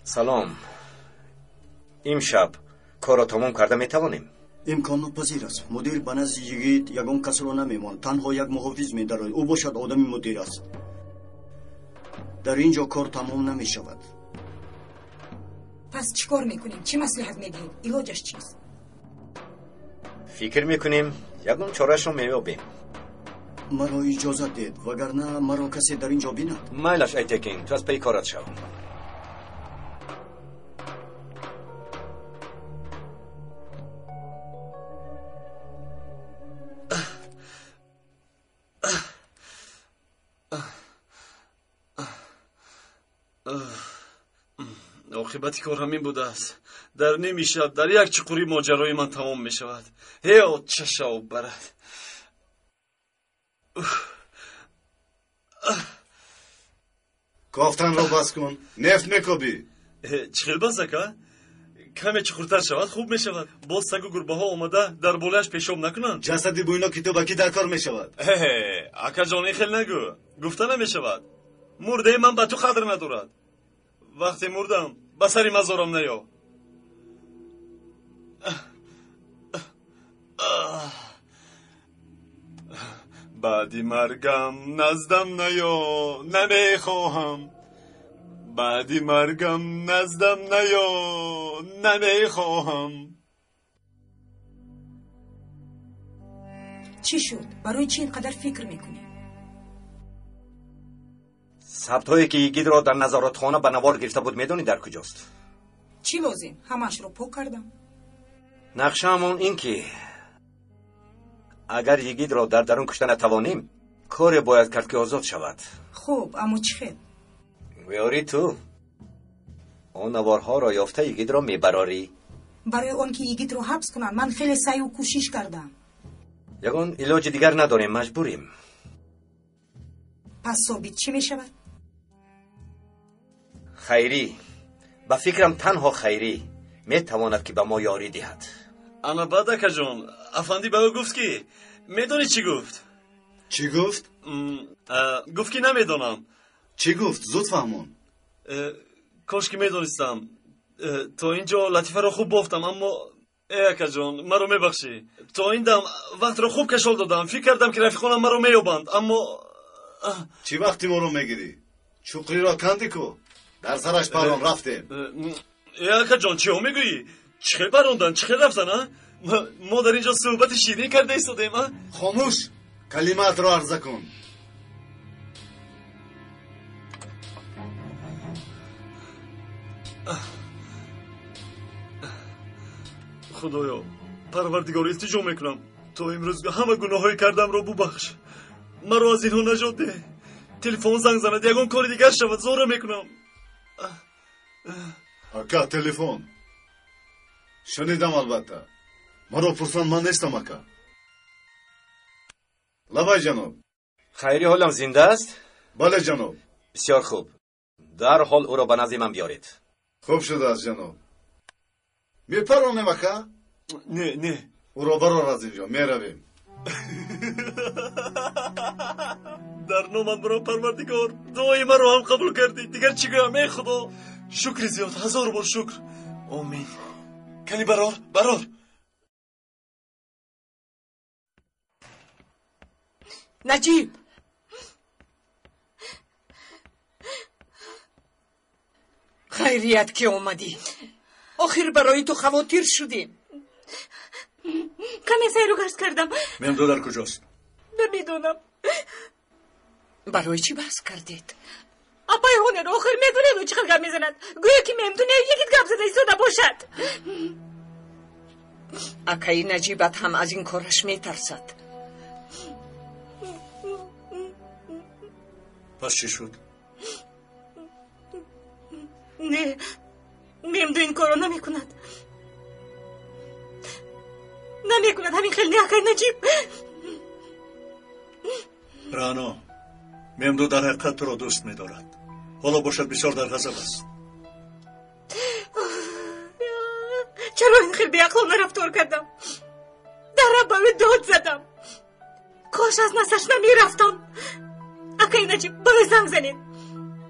سلام. امشب کار را تمام کرده میتوانیم؟ امکان پذیر است. مدیر به نزد یگید یگان کس را نمیماند. تنها یک محافظ می‌دارد. او باشد آدمی مدیر است. در اینجا کار تمام نمیشود. پس چیکار میکنیم؟ چی مصلحت میدهید؟ علاجش چیست؟ فکر میکنیم یگان چاره‌اش را مییابیم. مرا اجازه دید وگرنه مرا کسی در اینجا بیند. مایلش ایتکین، تو از پی کارت شو. عاقبت کار همین بوده است. در نیم شب در یک چقوری ماجرای من تمام می شود. هی چه شو برد. کافتن را باز کن. نفت میکوبی. چخیل باز که کمی چخورتر شود خوب می شود. باز سگ و گربه ها آمده در بولش پیشاب نکنند. جسدی بوینا که تو بکی در کار می شود. اکا جانی خیل نگو. گفته نمی شود. مرده من به تو قدر ندارد. وقتی مردم به سری مزارم نیا. بعدی مرگم نزدم نیا نمیخواهم. بعدی مرگم نزدم نیا نمیخواهم. چی شد؟ برای چی اینقدر فکر میکنی؟ ثبت‌هایی که یگید را در نظارتخانه به نوار گرفته بود میدونی در کجاست؟ چی لازم؟ همش رو پاک کردم. نقشه همون این که اگر یگید را در درون کشته نتوانیم کاری باید کرد که آزاد شود. خوب اما چی خیل؟ بیاری تو اون نوارها را یافته یگید را میبراری. برای اون که یگید رو حبس کنن من خیلی سعی و کوشش کردم. یگان علاج دیگر نداریم، مجبوریم. پس ثابت چی میشود؟ خیری. با فکرم تنها خیری میتواند که به ما یاری دهد. اما بعد اکا جان افندی به او گفت که میدونی چی گفت؟ چی گفت؟ گفت که نمیدونم. چی گفت؟ زود فهمون. کاش که میدونستم. تا اینجا لطیفه رو خوب بافتم اما اکا جان مرا میبخشی. تا این دم وقت رو خوب کشال دادم. فکر کردم که رفیقانم مرا میابند اما چی وقتی ما رو میگیری؟ چقری را کندی کو؟ در سرش پران رفتیم. اکا جان چی هم میگویی؟ چخیل براندن؟ چخیل رفتن؟ ما در اینجا صحبت شیرین کرده ایستادیم. خاموش. کلمات را عرضه کن. خدایا پروردگار التجا میکنم تا امروز همه گناهایی کردم را ببخش. مرا از اینها نجات ده. تلفن زنگ زند یگان کار دیگر شود زوره میکنم. اکا تلفن شنیدم البته. маро пурсан, ман нестам, ака. лавай ҷаноб. хайри, ҳолам зинда аст? бале ҷаноб. бисёр хуб. дар ҳол ӯро ба назди ман биёред. хуб шудааст ҷаноб. мепаронем, ака? не. ӯро барор аз инҷо, меравем. дар номат биро парвардигор, дуои маро ҳам қабул кардӣ. дигар чӣ гӯям, эй худо? шукри зиёд, ҳазор бор шукр. омин. кани барор. наҷиб, хайрият ки омадӣ. охир барои ту хавотир шудем. каме сайру гарз кардам. мемду дар куҷост? намедонам. барои чӣ баҳс кардед? апай ҳонеро охир медонеду чӣ хел гап мезанад. гӯё ки мемдуне ягит гап зада истода бошад. акаи наҷибат ҳам аз ин кораш метарсад. пас чӣ шуд? не, мемду ин коро намекунад. ҳамин хел не, акай наҷиб. раъно, мемду дар ҳақиқат туро дӯст медорад. ҳоло бошад бисёр дар ғазаб аст. чаро ин хел беақлона рафтор кардам? дарра ба ӯ дод задам. кош аз насаш намерафтам. акай наҷиб, ба ӯ занг занед.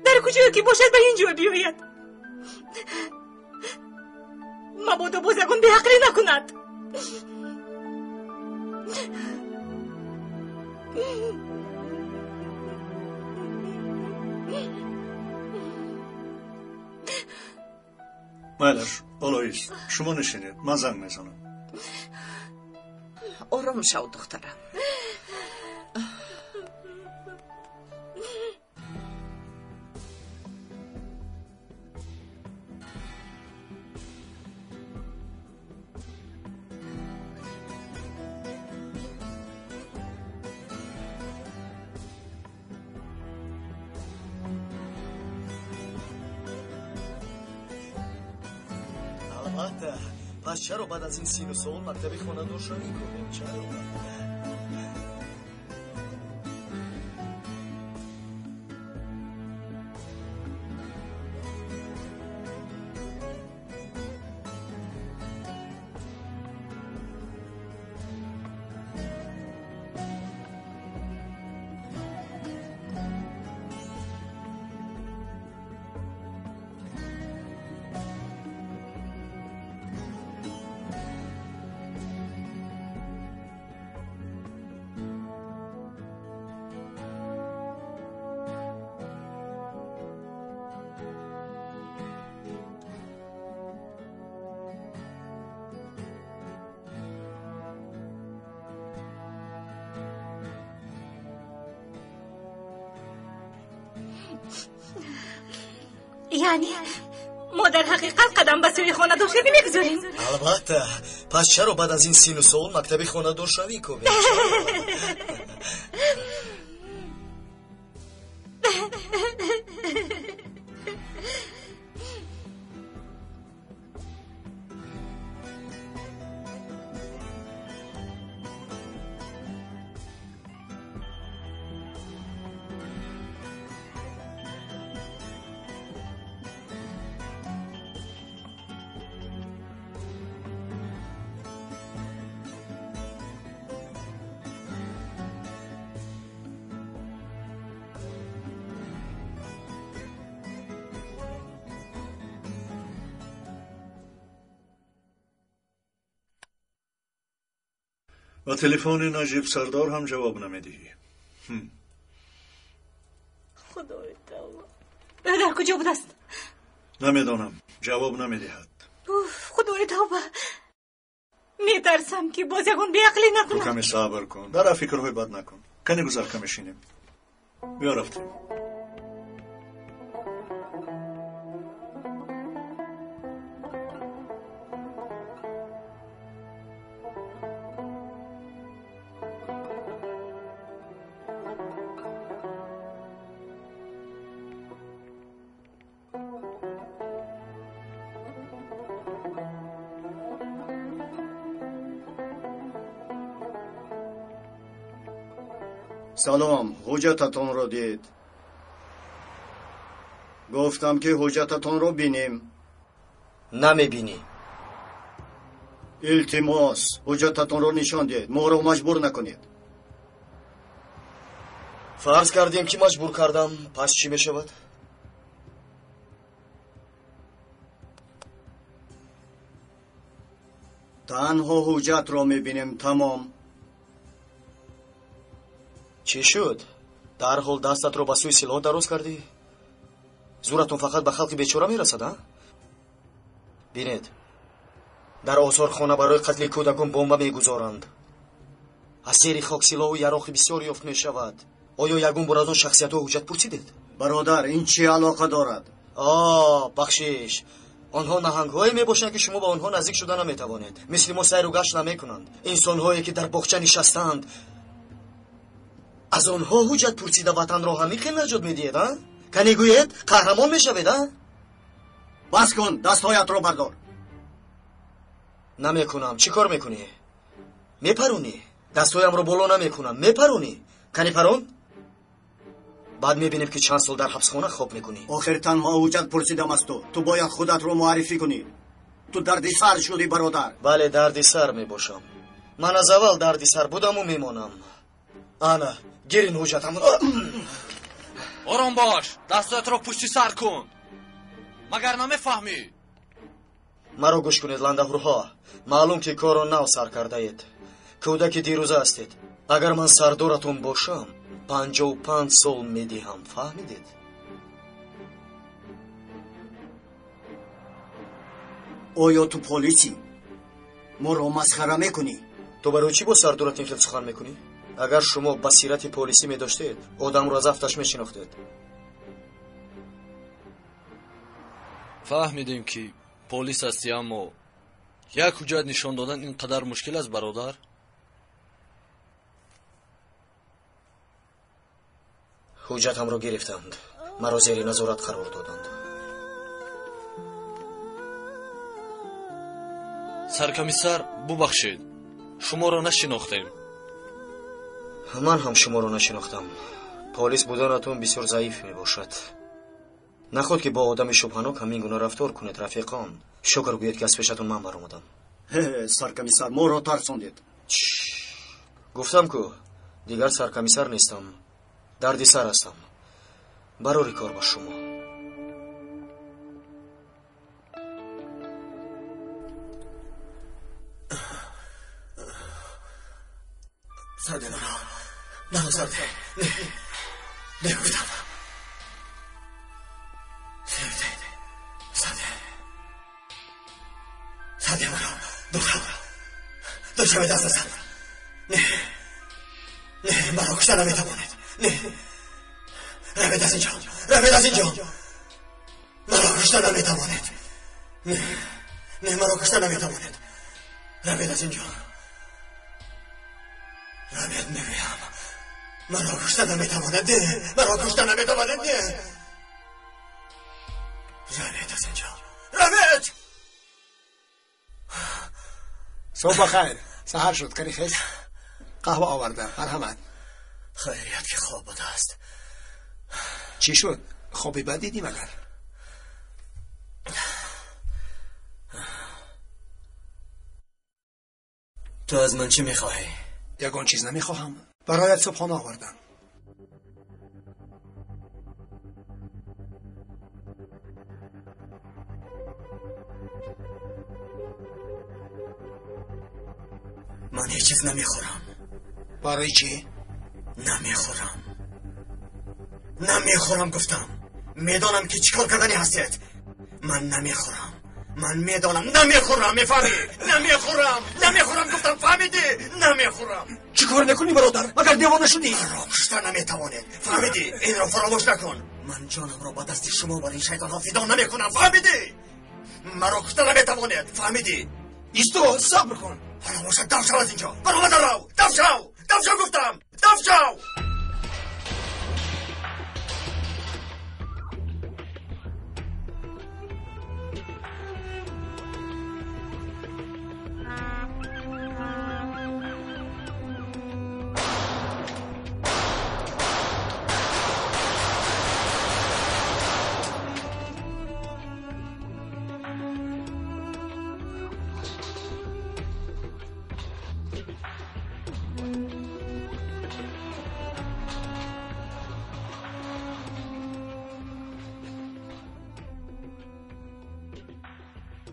дар куҷое ки бошад ба ин ҷо биёяд. мабодо боз ягон беақлӣ накунад. майлаш, олоист, шумо нишинед, ман занг мезанам. ором шав, духтарам. پس چرا بعد از این سین و سول مکتب خانه‌دار شوی کنیم؟ چرا؟ یعنی ما در حقیقت قدم به سوی خانه داشته نمیگذاریم؟ البته. پس چرا بعد از این سین و سول مکتب خانه دار شوی کنیم؟ و تلفن نجیب سردار هم جواب نمیدهی. خدای توبه. در کجا بود است؟ نمیدانم. جواب نمیدهد. خدای توبه. میترسم که باز یکون بیعقلی نکنم. تو کمی صبر کن. در فکرهای بد نکن. کنی گذر کمشینیم. بیا رفتیم. سلام، حجتتان را دید. گفتم که حجتتان را بینیم. نمیبینی. التماس حجتتان را نشان دید. ما را مجبور نکنید. فرض کردیم که مجبور کردم، پس چی میشود؟ تنها حجت را میبینیم. تمام. چی شد؟ در حال دستت رو به سوی سلاح دراز کردی؟ زورتون فقط به خلق بیچاره میرسد ها؟ بینید، در آثار خانه برای قتل کودکان بمب میگذارند. از زیر خاک سلاح و یراق بسیار یافت میشود. آیا یگون بار از آن شخصیت ها حجت پرسیدید؟ برادر، این چی علاقه دارد؟ بخشش. آنها نهنگ‌هایی میباشند که شما با آنها نزدیک شدن نمیتوانید. مثل ما سیر و گشت نمیکنند. انسان‌هایی که در باغچه نشستند. از آنها حجت پرسیده وطن را همیشه نجات میدید ها؟ که نگوید قهرمان میشوید ها؟ بس کن، دستهایت را بردار. نمیکنم. چی کار میکنی؟ میپرونی. دستهایم رو بالا نمیکنم. میپرونی. کنی پرون؟ بعد میبینیم که چند سال در حبسخانه خواب میکنی. آخر تنها حجت پرسیدم از تو باید خودت رو معرفی کنی. تو دردی سر شدی برادر. بله، دردی سر میباشم. من از اول دردی سر بودم و میمانم. انا گیرین حجتم. آرام باش. دستت رو پشتی سر کن. مگر نمیفهمی؟ مرا گوش کنید لندهورها. معلوم که کارو نو سر کرده اید. کودک دیروزه هستید. اگر من سردارتون باشم 55 سال میدهم. فهمیدید؟ آیا تو پلیسی؟ ما رو مسخره میکنی؟ تو برای چی با سردارت این خیلی سخن میکنی؟ اگر شما بصیرت پلیسی میداشتید آدم رو از افتش میشناختید. فهمیدیم که پلیس هستی، اما یک حجت نشان دادن اینقدر مشکل است برادر؟ حجتم رو گرفتند. مرا زیر نظارت قرار دادند. سرکمیسر ببخشید، شما را نشناختیم. من هم شما را نشناختم. پلیس بودنتون بسیار ضعیف می باشد. نخود که با آدم شبهناک همین گونه رفتار کنید رفیقان. شکر گوید که از پیشتون من برآمدم. سرکمیسر ما را ترساندید. گفتم که دیگر سرکمیسر نیستم. دردی سر هستم. برای کار با شما. سرده نه سرده نه گفتم سرده دو دست هستم. نه مرا کشتن نمیتواند. نه روید از اینجا مرا کشتن نمیتواند. نه مرا کشتن نمیتواند. روید از اینجا. روید میگویم مرا کشتن نمیتواند. نه مرا کشتن نمیتواند. نه روید از اینجا. روید. صبح خیر. سحر شد کاری خیز. قهوه آوردم. مرحمت. خیریت که خواب بوده است. چی شد؟ خوابی بد دیدی مگر؟ تو از من چی میخواهی؟ یگان چیز نمیخواهم. برایت صبحانه آوردم. من هیچ چیز نمیخورم. برای چی؟ نمیخورم گفتم. میدانم که چیکار کردنی هستید. من نمیخورم. من میدانم نمیخورم. میفهمی؟ نمیخورم گفتم. فهمیدی؟ نمیخورم. چیکار نکنی برادر؟ مگر دیوانه شدی؟ مرا کشتن نمیتوانید. فهمیدی؟ این را فراموش نکن. من جانم را با دست شما بر این شیطان ها فدا نمیکنم. فهمیدی؟ مرا کشتن نمیتوانید. فهمیدی؟ ایستو صبر کن. فراموش دف شو از اینجا. برآمده رو. دف شو گفتم. دف شو.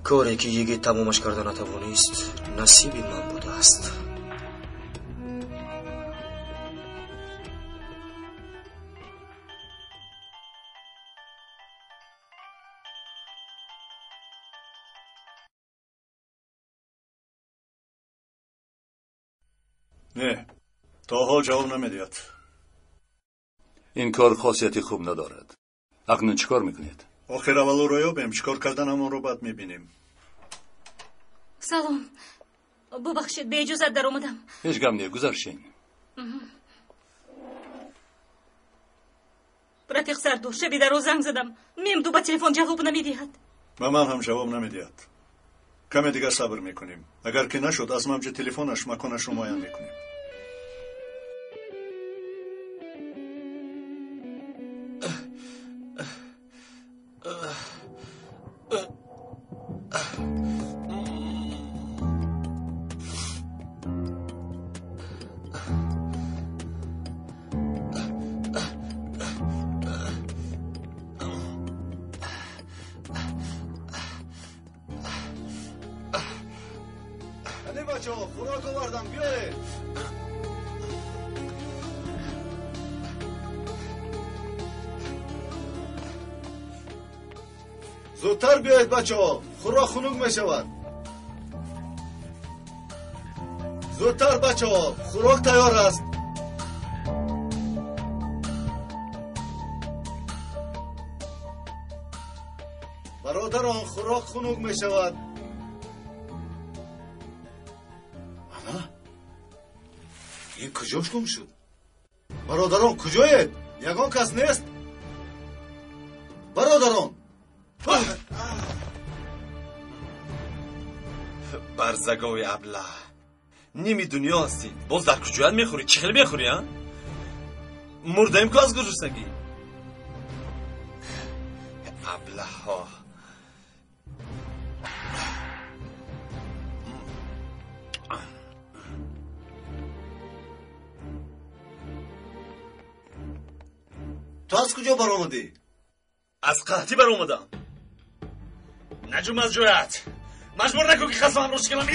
کوری که یگی تمامش کرده نتوانیست نصیبی من بوده است. نه تا حال جواب نمیدید. این کار خاصیتی خوب ندارد. اقنه چیکار میکنید؟ آخر اول او را یابیم، چیکار کردن همون رو بعد میبینیم. سلام، ببخشید به اجازت در اومدم. هیچ غم نیست، گذارشین. براتیق سردور شبی در رو زنگ زدم، ممدو با تلفن جواب نمیدهد. و من هم جواب نمیدهد. کمی دیگر صبر میکنیم. اگر که نشد از ممج تلفنش مکانش رو معاین میکنیم. خوراک آوردم بیایید. زودتر بیایید بچه‌ها، خوراک خنک میشود. زودتر بچه‌ها، خوراک تیار است. برادران خوراک خنک میشود. این کجاش گم شد؟ برادران کجایید؟ یگان کس نیست؟ برادران برزگاوی ابله نیمی دنیا هستی باز در کجایت میخوری؟ چی خیلی میخوری ها؟ مردهیم که از گرسنگی ابله ها. تو از کجا بر آمدی؟ از قحطی بر آمدم. نجوم از جویت مجبور نکن که خسته هم روش کنم.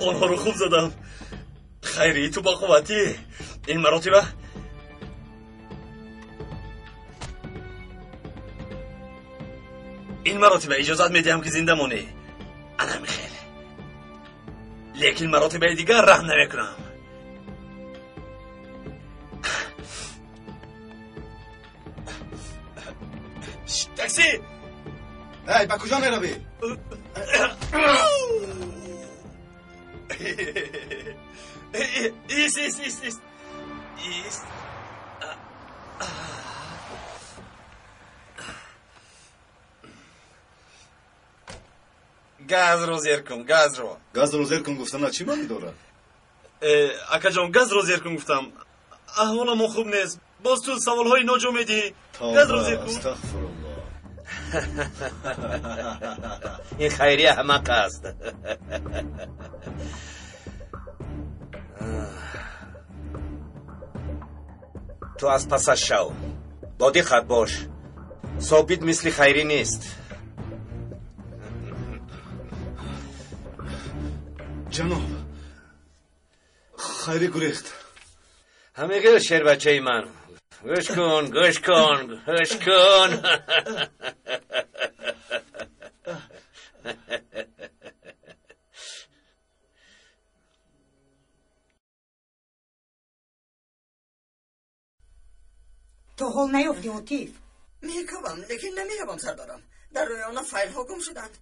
آنها رو خوب زدم. خیری تو با قوتی. این مراتبه اجازت میدهم که زنده مونی. انا میخیل لیکن مراتبه دیگر رحم نمیکنم. تاکسی ای با کجا میروی؟ ایست گاز رو زیر کن. گاز رو زیر کن گفتن چی معنی داره؟ اکا جان گاز رو زیر کن گفتم احوالم خوب نیست. باز تو سوال های ناجو میدی. گاز رو زیر کن. استغفرالله. این خیری احمق است. تو از پسش شو. با دقت باش. ثابت مثل خیری نیست. جناب خیری گریخت. همه گل شیر بچه من. گوش کن. تو حال نیفتی اوتیف؟ میکوام لیکن نمیروم سردارم. در رویانم فایل ها گم شدند.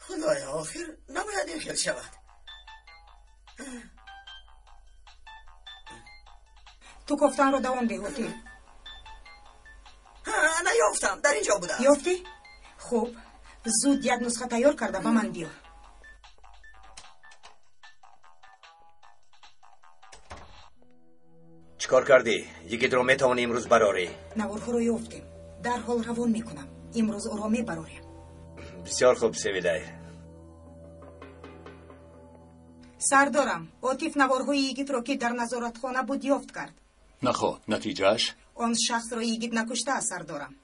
خدایا آخر نباید این خیل شود. تو گفتن رو دوام ده اوتیف؟ انا یافتم، در اینجا بودم. یافتی؟ خوب زود یک نسخه تیار کرده با من بیار. چیکار کردی؟ یکی درو میتوانی امروز براری؟ نوارها رو یافتیم. در حال روان میکنم. امروز او را میبراریم. بسیار خوب سویدای. سردارم، عاطف نوارهای یگیت را که در نظارتخانه بود یافت کرد. نخو نتیجهش؟ آن شخص را یگیت نکشته است سردارم.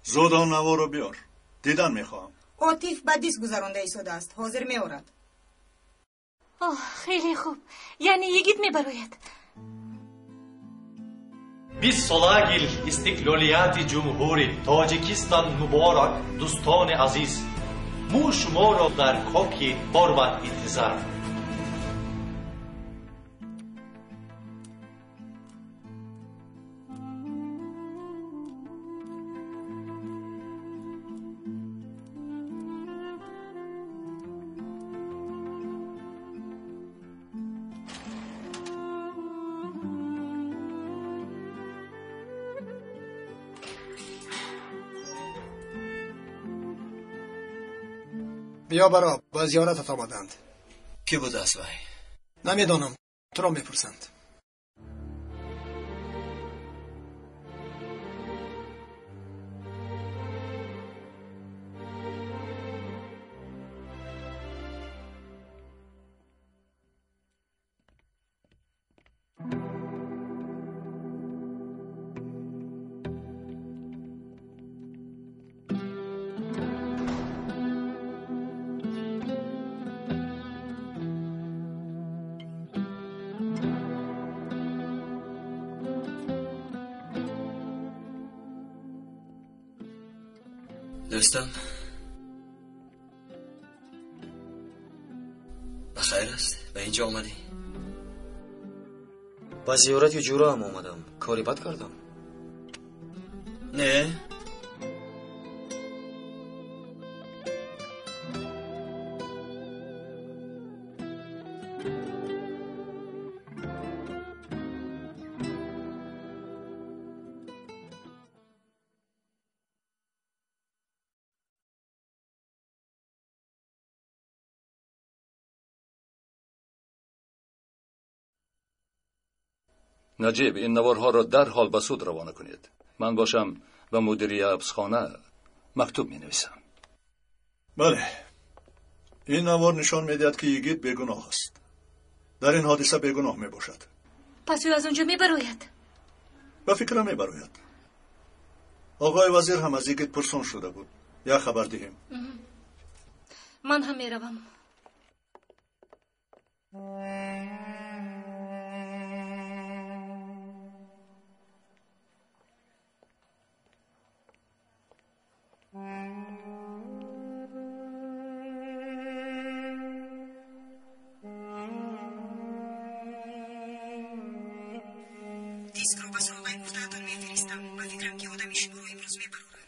زود آن نوار رو بیار، دیدن میخواهم. عاطف به دست گذرانده ایستاده است، حاضر میآورد. خیلی خوب، یعنی یگیت میبراید. biz solagil istiqloliyati jumhuri Tojikiston muborak do'ston aziz mu shuma ro dar koki borvat intizor. بیا برا با زیارتت آمدند. کی بود است وای؟ نمیدانم، تو را میپرسند. دوستان بخیر است؟ به اینجا آمدی؟ با زیارت جورا هم آمدم. کاری بد کردم؟ نه. نجیب این نوارها را در حال به سود روانه کنید. من باشم و مدیری حبسخانه مکتوب می نویسم. بله، این نوار نشان میدهد که یگیت بیگناه است. در این حادثه بیگناه می باشد. پس او از اونجا می براید؟ به فکرم می براید. آقای وزیر هم از یگیت پرسون شده بود. یا خبر دهیم. من هم می روم.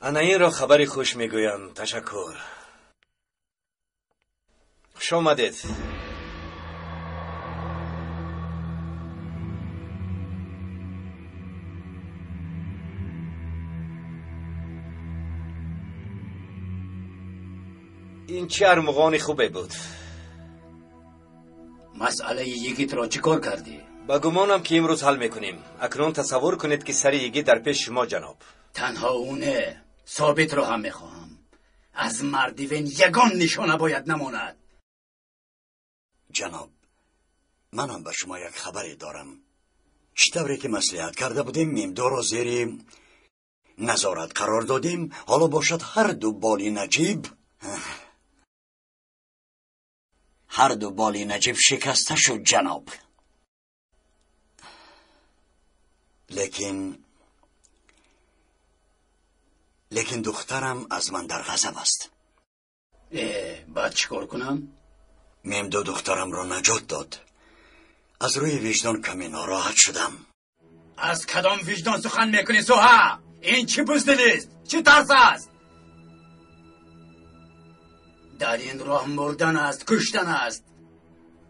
انا این را خبری خوش میگویم. تشکر. خوش آمدید. این چه ارمغان خوبه بود. مسئله یگیت را چیکار کردی؟ با گمانم که امروز حل میکنیم. اکنون تصور کنید که سر یگیت در پیش شما جناب. تنها اونه، ثابت را هم میخواهم. از مردوین یگان نشانه باید نماند. جناب، منم به شما یک خبری دارم. چطوری که مصلحت کرده بودیم میمدو را زیر نظارت قرار دادیم، حالا باشد هر دو بالی نجیب شکسته شد جناب. لیکن دخترم از من در غضب است. بعد چیکار کنم؟ میمدو دخترم را نجات داد. از روی وجدان کمی ناراحت شدم. از کدام وجدان سخن میکنی سوها؟ این چی بزدلی است؟ چی ترس است؟ در این راه مردن است، کشتن است.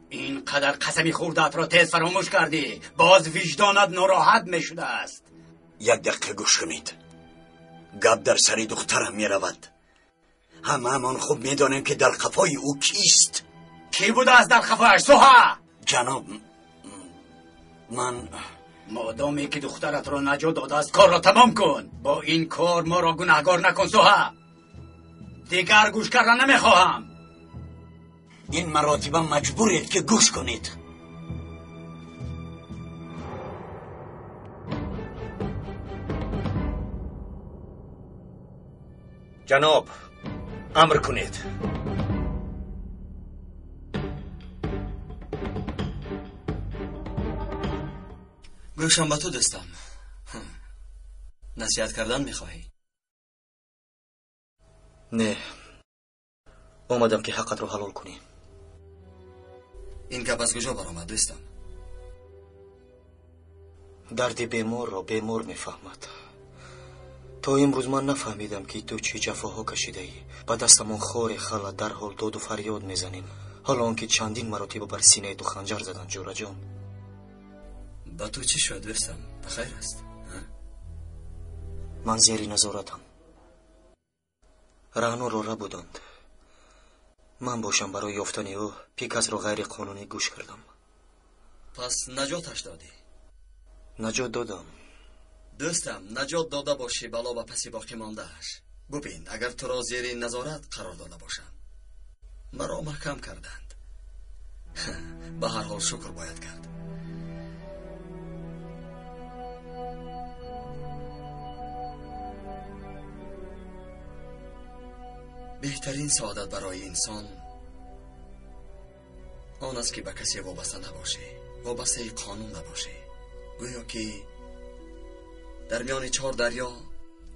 این قدر قسمی خوردت را تیز فراموش کردی، باز وجدانت ناراحت میشده است. یک دقیقه گوش کنید. گپ در سری دخترم می رود. همه خوب می دانیم که در قفای او کیست. کی بوده است در قفایش سوها؟ جناب، من مادامی که دخترت را نجات داده است کار را تمام کن. با این کار ما را گناهکار نکن سوها. دیگر گوش کردن نمیخواهم. این مراتب مجبورید که گوش کنید. جناب امر کنید. گوشم به تو دستم. نصیحت کردن میخواهی؟ نه، اومدم که حقت رو حلال کنی. این گپ از کجا برآمد دستم؟ درد بیمار را بیمار میفهمد. تا امروز من نفهمیدم که تو چی جفاها کشیده ای. با دستمون خور خلا در حال داد و فریاد میزنیم، حالا آنکه چندین مراتب بر سینه تو خنجر زدن. جورا جان با تو چی شد دستم؟ بخیر است؟ من زیر نظارتم. رهنو رو بودند. من باشم برای یافتن او پیکاس رو غیر قانونی گوش کردم. پس نجاتش دادی؟ نجات دادم. دوستم نجات داده باشی بلا و پسی باقی ماندهش. ببین اگر تو را زیر نظارت قرار داده باشم مرا محکم کردند. به هر حال شکر باید کرد. بهترین سعادت برای انسان آن است که به کسی وابسته نباشی، وابسته قانون نباشی. گویا که در میان 4 دریا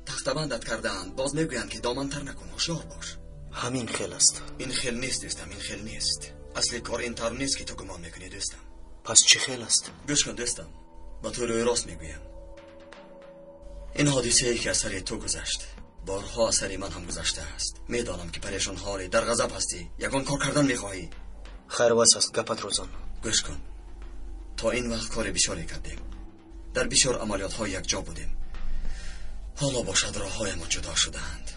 تخته بندت کردند، باز میگویند که دامن تر نکن، هوشیار باش. همین خیل است. این خیل نیست دوستم، این خیل نیست. اصلی کار این طور نیست که تو گمان میکنی دوستم. پس چه خیل است؟ گوش کن دوستم، با تو روی راست میگویم. این حادثه ای که از سر تو گذشت بارها از سر من هم گذشته است. میدانم که پریشان حالی، در غضب هستی، یگان کار کردن میخواهی. خیر واس است، گپت روزان. گوش کن، تا این وقت کار بسیاری کردیم، در بسیار عملیات ها یک جا بودیم. حالا باشد راه های ما جدا شدند.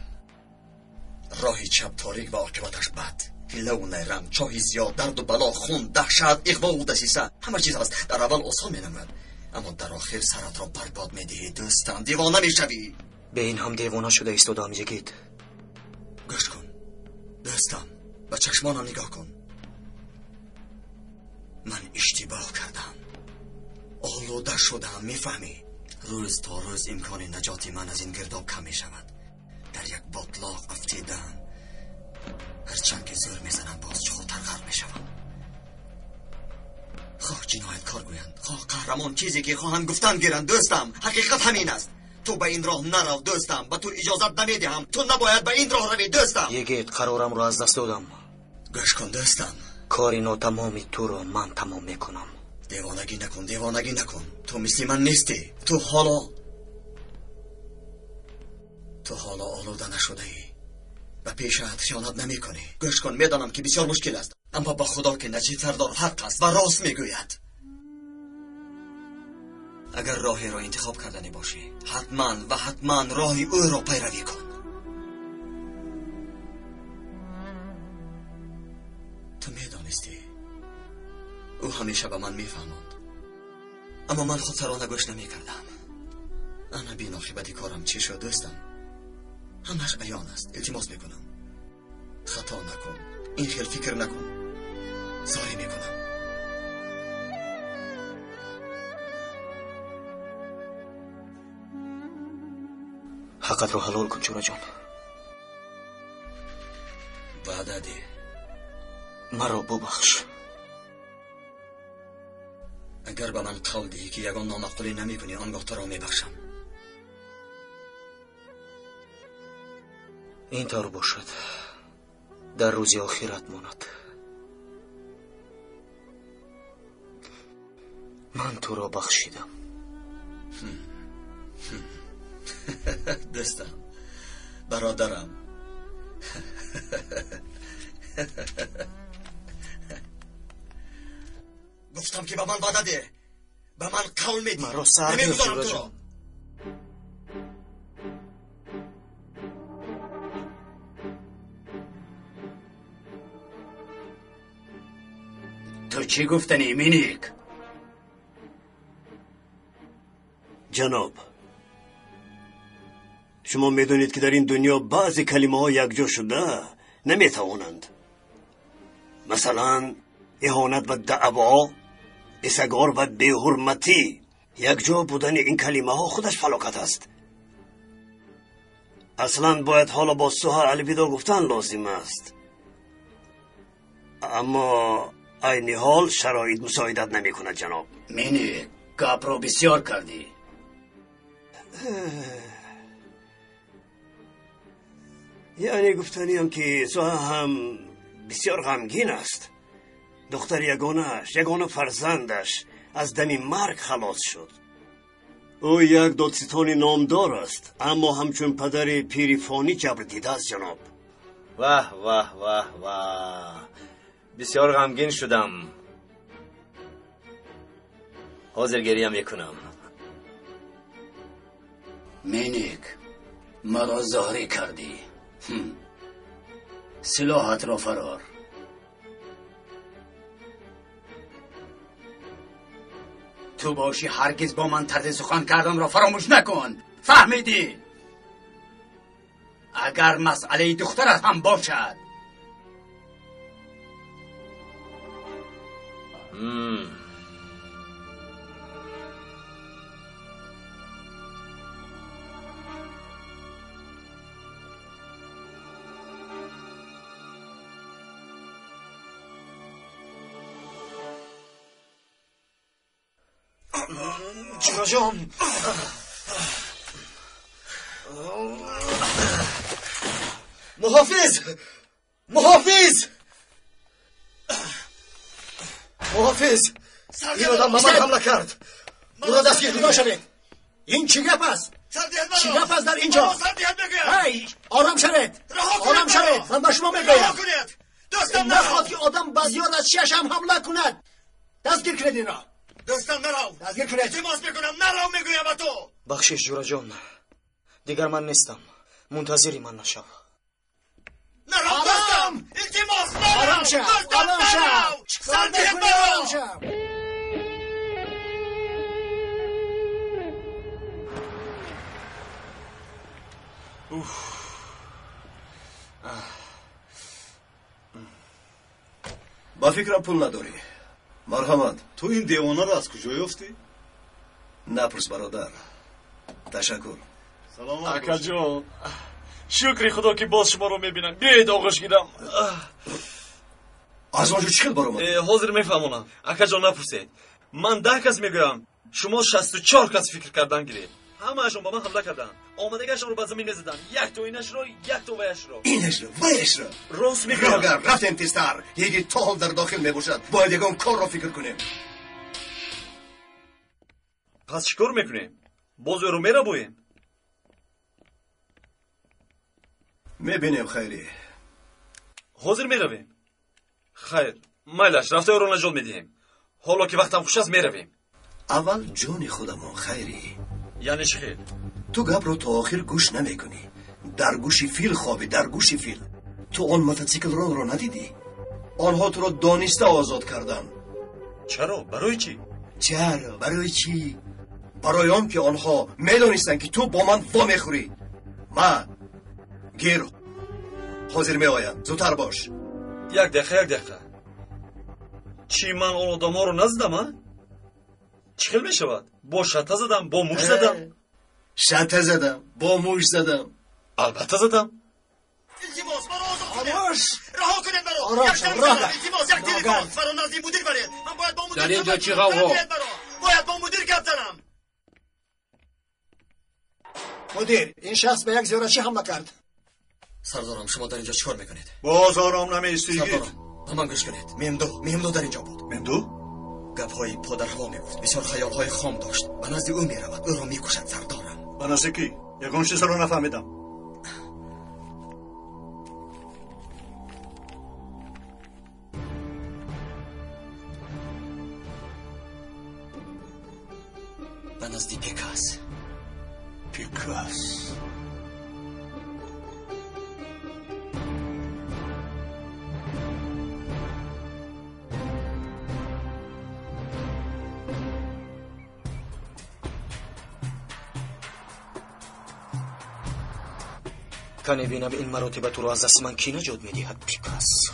راهی چپ تاریک و عاقبتش بد، حیله و نیرنگ، چاهی زیاد، درد و بلا، خون، دهشت، اغوا و دسیسه، همه چیز هست. در اول آسان مینمد اما در آخر سرت را برباد میدهی دوستم، دیوانه میشوی. به این هم دیوانه شده ایستادم یگید. گوش کن دوستم، به چشمانم نگاه کن. من اشتباه کردم، آلوده شدم، میفهمی؟ روز تا روز امکان نجات من از این گرداب کم میشود. در یک باطلاق افتیدم، هرچند که زور میزنم باز چهارتر غرق میشوم. خواه جنایت کار گویند، خواه قهرمان، چیزی که خواهم گفتن گیرند دوستم. حقیقت همین است. تو به این راه نرو دوستم، به تو اجازت نمیدهم. تو نباید به این راه روی دوستم. یگید قرارم رو از دست دادم. گوش کن دوستم، کاری ناتمامی تو رو من تمام میکنم. دیوانگی نکن، دیوانگی نکن. تو مثل من نیستی. تو حالا آلوده نشده ای و پیشت خیانت نمی کنی. گوش کن، میدانم که بسیار مشکل است، اما با خدا که نجیب سردار حق است و راست میگوید. اگر راهی را انتخاب کردنی باشی، حتما راهی او را پیروی کن. تو میدانستی او همیشه به من میفهماند، اما من خود سرانه گوش نمی کردم. انا بین عاقبت کارم چی شد دوستم؟ همش عیان است. التماس میکنم خطا نکن، این خیل فکر نکن، سعی میکنم. حقت رو حلال کن چورا جان. وعده ده. مرا ببخش. اگر به من قول دهی که یگان نامعقولی نمی کنی، آنگاه تو را میبخشم. این طور باشد، در روزی آخرت ماند. من تو را بخشیدم. دوستم، برادرم. گفتم که به من وعده ده، به من قول میدی. مرا سر نمیگذارم تو را. تو چی گفتنی مینیک؟ جناب شما میدونید که در این دنیا بعضی کلمه ها یکجا شده نمیتوانند. مثلا اهانت و دعوا، اسگار و بی‌حرمتی. یکجا بودن این کلمه ها خودش فلاکت است. اصلا باید حالا با سوها الویدا گفتن لازم است، اما عین حال شرایط مساعدت نمی کند جناب. مینی گپ رو بسیار کردی. یعنی گفتنیم که سوها هم بسیار غمگین است. دختر یگانه فرزندش از دم مرگ خلاص شد. او یک دادستان نامدار است، اما همچون پدر پیریفانی جبر دیده است جناب. واه واه واه واه، بسیار غمگین شدم. حاضر گریه میکنم. مینیک مرا زهری کردی. سلاحت را فرار. تو باشی هرگز با من طرز سخن کردن را فراموش نکن. فهمیدی؟ اگر مسئله دخترت هم باشد. جان محافظ این آدم به من حمله کرد. او را دستگیر کنید. شوید. این چی گپ است؟ چی گپ است در اینجا؟ آرام شوید. من به شما میگویم نخواد که آدم بزیاد از چشم حمله کند. دستگیر کنید این را. دوستان نراو. دستگیر کنید. التماس میکنم نراو میگویم به تو. بخشش جورا جان، دیگر من نیستم. منتظری من نشو. نراو دوستم. التماس نراو. آرام شو. سرتیت نراو. با فکرم پول نداری. مرحمت، تو این دیوانه را از کجا یافتی؟ نپرس برادر. تشکر. سلام اکا جان، شکری خدا که باز شما رو میبینم. بیایید آغوش گیرم. از آنجا چی خیلی برامد؟ حاضر میفهمونم. اکا جان نپرسید. من 10 کس میگویم، شما 64 کس فکر کردن گیرید. همه اشون با من حمله کردن. آمدگشون رو به زمین میزدن. یک تو اینش رو، یک تو ویش رو. اینش رو، ویش رو. راست میگم. اگر رفتیم تیستر، یکی تا حال در داخل میباشد. باید یکم کار را فکر کنیم. پس چیکار میکنیم؟ باز رو میربویم؟ میبینیم خیری. حاضر میرویم. خیر، مایلش رفته رو نجات میدیم. حالا که وقتم خوش است میرویم. اول جون خودمون خیری. یعنی چی خیر؟ تو گپ رو تا آخر گوش نمیکنی. در گوش فیل خوابی، در گوش فیل. تو آن موتورسیکل رو ندیدی؟ آنها تو رو دانسته آزاد کردن. چرا؟ برای چی؟ چرا؟ برای چی؟ برای آن که آنها میدانستن که تو با من وا میخوری. من گیر حاضر میآیم. زودتر باش. یک دقیقه. چی من اون آدم ها رو نزدم ها؟ چی خیلی میشود؟ با شته زدم، با موش زدم. شته زدم، با موش زدم. البته زدم. التماس مرا آزاد کنید. رها کنید مرا. یک تلفن فرا نزدیک مدیر برید. من باید با مدیر در اینجا چی غوغا؟ باید با مدیر گپ زنم. مدیر، این شخص به یک زیارتچی حمله کرد. سردارم شما در اینجا چیکار میکنید؟ باز آرام نمیستی؟ سردارم به من گوش کنید. میمدو در اینجا بود. میمدو؟ گپ‌های پا در هوا میگفت. بسیار خیال‌های خام داشت. به نزد او میرود. او را میکشد سردارم. به نزد کی؟ یگان چیز رو نفهمیدم. به نزد پیکاس. کنی بینم این مراتب تو رو از دست من کی نجات میدهد پیکاس.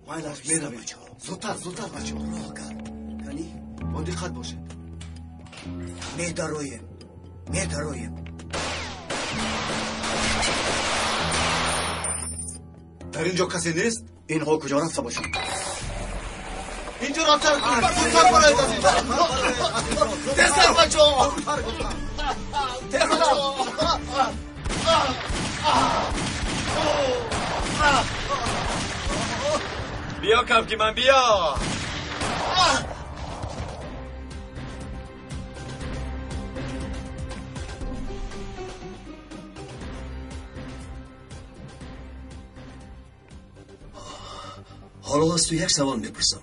مایلش میرویم. زودتر بچه ها راه کرد. کنی؟ با دقت باشید. میدرویم. در اینجا کسی نیست؟ اینها کجا رفته باشند؟ اینجا رفتر کنید. زودتر برایید از اینجا. دستر بچه ها. بیا کپکی من بیا. حالا از تو یک سوال میپرسم.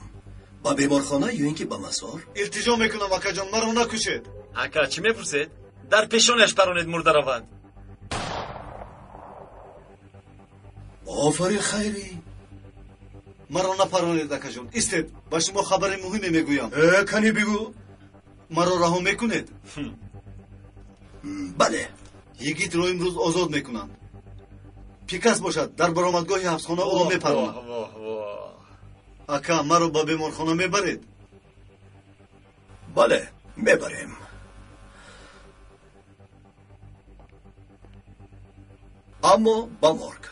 با بیمارخانه یا اینکه با مزار؟ التجا میکنم اکا جان مرا نکشید. اکا چی میپرسید؟ در پیشونش پرونید مرده روند. آفرین خیری. مرا نپرونید اکا جان. استید با شما خبر مهمی میگویم. کنی بگو. مرا رها میکنید. بله. یگیت رو امروز آزاد میکنند. پیکاس باشد در برآمدگاه حبسخانه او را میپرونند. اکا مرا با بیمارخانه میبرید؟ بله میبریم. اما با مرگ.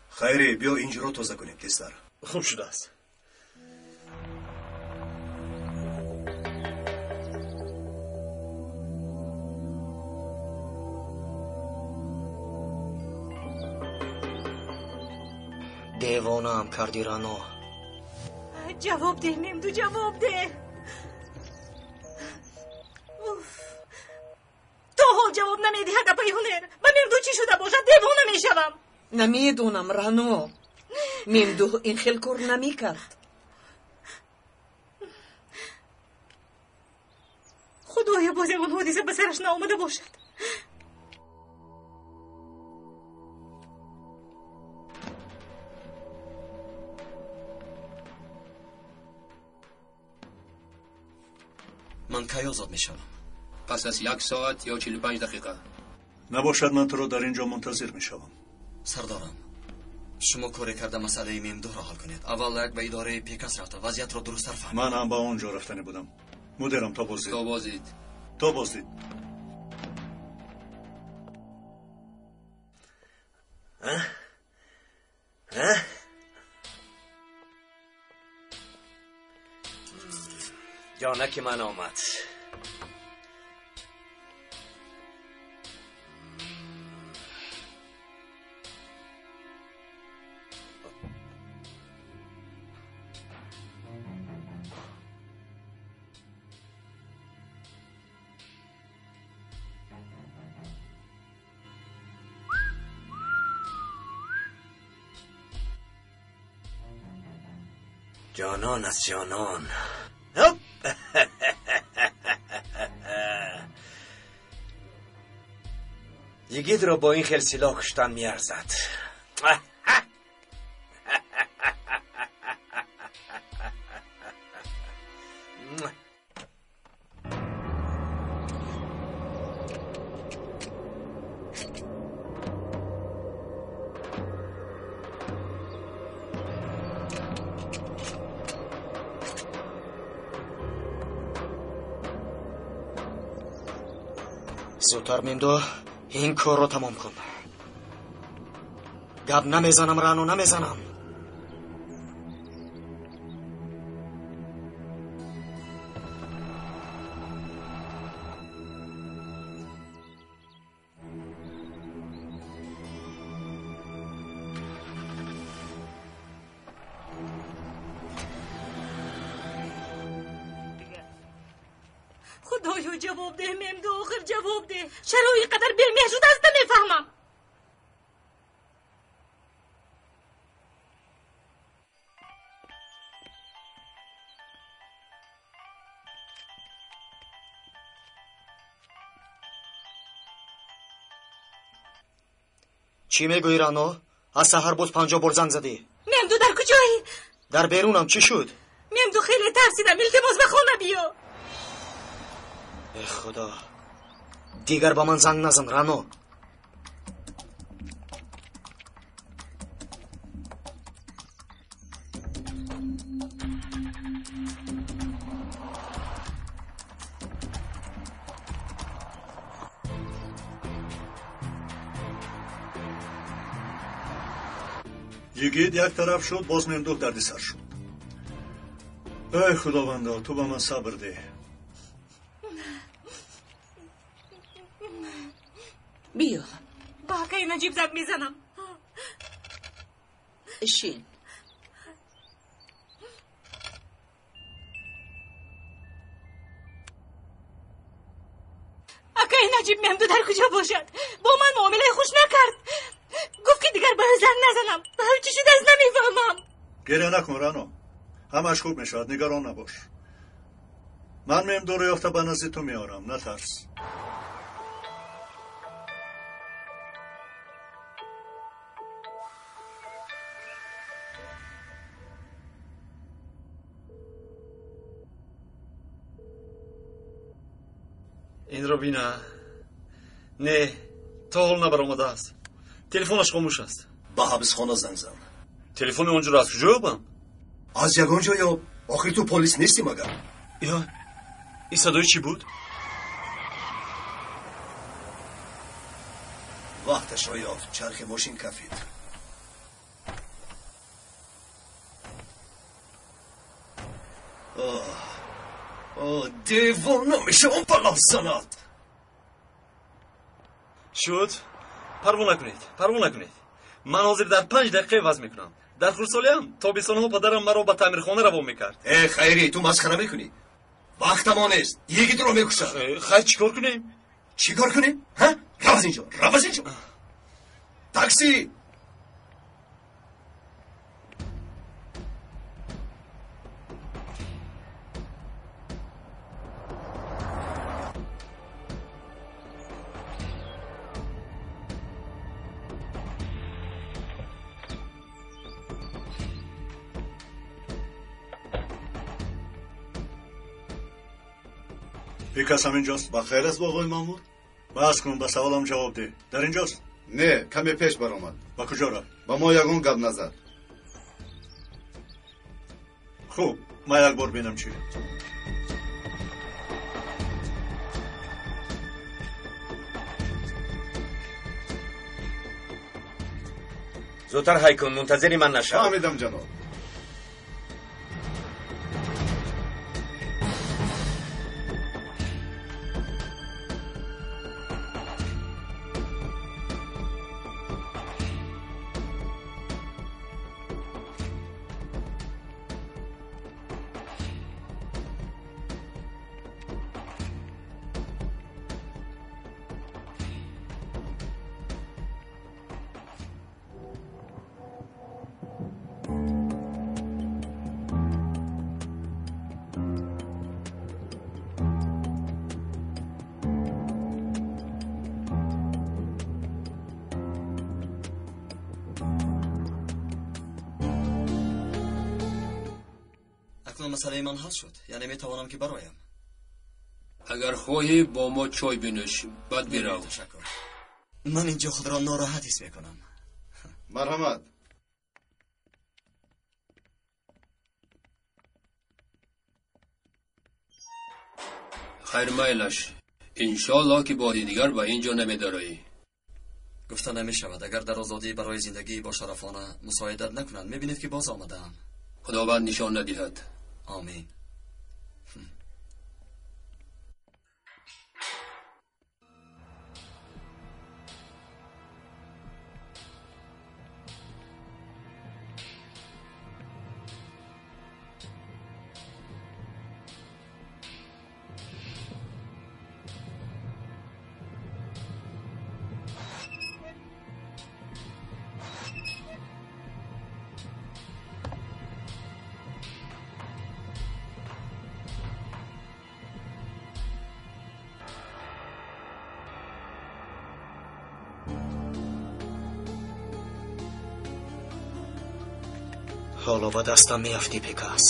خیری بیا اینجا رو تازه کنیم تستر. خوب شده است. دیوانه هم کردی رانو. جواب ده ممدو، جواب ده. تو ها جواب نمیدی هدپای هنر. با ممدو چی شده باشد دیوانه میشوم. نمیدونم رانو. ممدو این خیل کار نمیکرد. خدایا باز اون حادثه به سرش نآمده باشد. من کی آزاد میشم؟ پس از 1 ساعت یا 45 دقیقه. نباشد من تو رو در اینجا منتظر میشوم. سردارم شما کاری کرده مسئله ممدو را حل کنید. اول یک به اداره پیکاس رفته وضعیت را درست‌تر فهمید. من هم با اونجا رفتنی بودم. مدیرم تا بازدید. جانک من آمد. جانان از جانان. یگید را با این خیل سلاح کشتن میارزد. زودتر ممدو این کار رو تمام کن. گپ نمیزنم رانو، نمیزنم. خدایا جواب ده ممدو، آخر جواب ده. چرا اینقدر بلمیه شده است نمیفهمم. چی میگویی رانو؟ از سحر باز 50 بار زنگ زدی. ممدو در کجایی؟ در بیرونم. چی شد؟ ممدو خیلی ترسیدم. التماس به خانه بیا. ای خدا، دیگر با من زنگ نزن رانو. یگید یک طرف شد، باز ممدوح دردی سر شد. ای خداوندا، تو با من صبر ده. بیا با حقه نجیب زد میزنم. شین. حقه نجیب ممدو در کجا باشد؟ با من معامله خوش نکرد. گفت که دیگر به زن نزنم. به هر چی شده از نمیفهمم. گریه نکن رانو، همش خوب میشود، نگران نباش. من ممدو رو یافته به نزد تو میارم، نترس. این رو بینا. نه، تا حال نبرآمده است. تلفنش خاموش است. با حبسخانه زنگ زن. تلفن اونجا رو از کجا یابم؟ از یگان جا یا آخر تو پلیس نیستی مگر؟ یا این صدای چی بود؟ وقتش را یافت. چرخ ماشین کفید. دیوانه میشه اون پلاس زند. شد؟ پروا نکنید. من حاضر در 5 دقیقه وضع میکنم. در خردسالی هم تابستان ها پدرم مرا به تعمیرخانه روان میکرد. خیری، تو مسخره میکنی. وقت ما نیست. یکی رو میکشد. خیر چیکار کنیم؟ چیکار کنیم؟ ها؟ رو از اینجا. تاکسی. کس هم اینجاست؟ بخیر است آقای مامور؟ بس کن، به سوالم جواب ده. در اینجاست؟ نه، کمی پیش برآمد. با کجا را؟ با ما یگان گپ نزد. خوب، ما یک بار بینم چی. زودتر های کن، منتظری من نشد. فهمیدم جناب. مسئله من حل شد. یعنی میتوانم که برایم. اگر خواهی با ما چای بنوش. بعد برو. تشکر. من اینجا خود را ناراحت حس میکنم. مرحمت. خیر میلش. انشالله که باری دیگر به اینجا نمیداری. گفته نمیشود. اگر در آزادی برای زندگی با شرفانه مساعدت نکنند میبینید که باز آمدم. خداوند نشان ندهد. آمین. حالا با دستم میافتی پیکاس.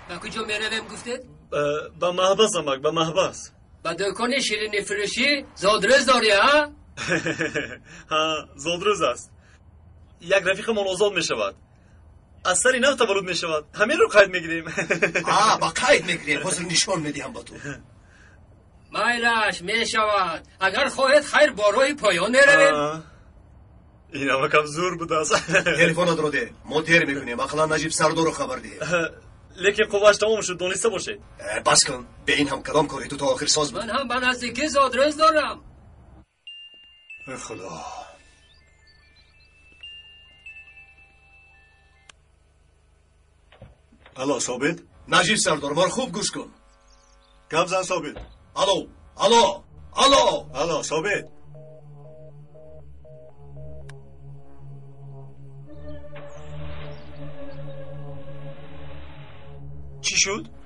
با کجا میرویم گفتید؟ با محبس امک، با محبس. با دکان شیرینی فروشی زادروز داری ها؟ ها زادروز است. یک رفیق من آزاد می شود. از سری نو تولد می شود. همین رو قید میگیریم. با قید میگیریم. حاضر نشان میدیم با تو. مایلش می شود. اگر خواهد خیر با راه پایان میرویم. این همه کم زور بود است. تلفن رو ده. ما تیر میکنیم. اخلا نجیب سردار رو خبر ده. لیکن قواش تمام شد، دونسته باشید. بس کن. به این هم کدام کاری تو تا آخر ساز بود. من هم به نزدیکی زادروز دارم. خدا. الو ثابت؟ نجیب سردار مار خوب گوش کن. گپ زن ثابت. الو ثابت.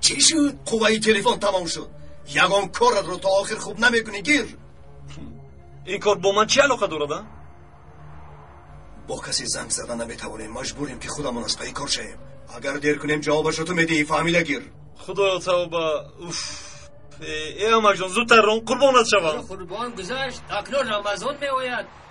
چی شد؟ قوه تلفن تمام شد. یگان کارت رو تا آخر خوب نمیکنی گیر. این کار با من چی علاقه دارد؟ با کسی زنگ زدن نمیتوانیم. مجبوریم که خودمون از پی کار شیم. اگر دیر کنیم جوابش رو تو میدی. فهمیده گیر. خدایا توبه. ای امک جان زودتر رون قربانت شوم. قربان گذشت. اکنون رمضان میآید.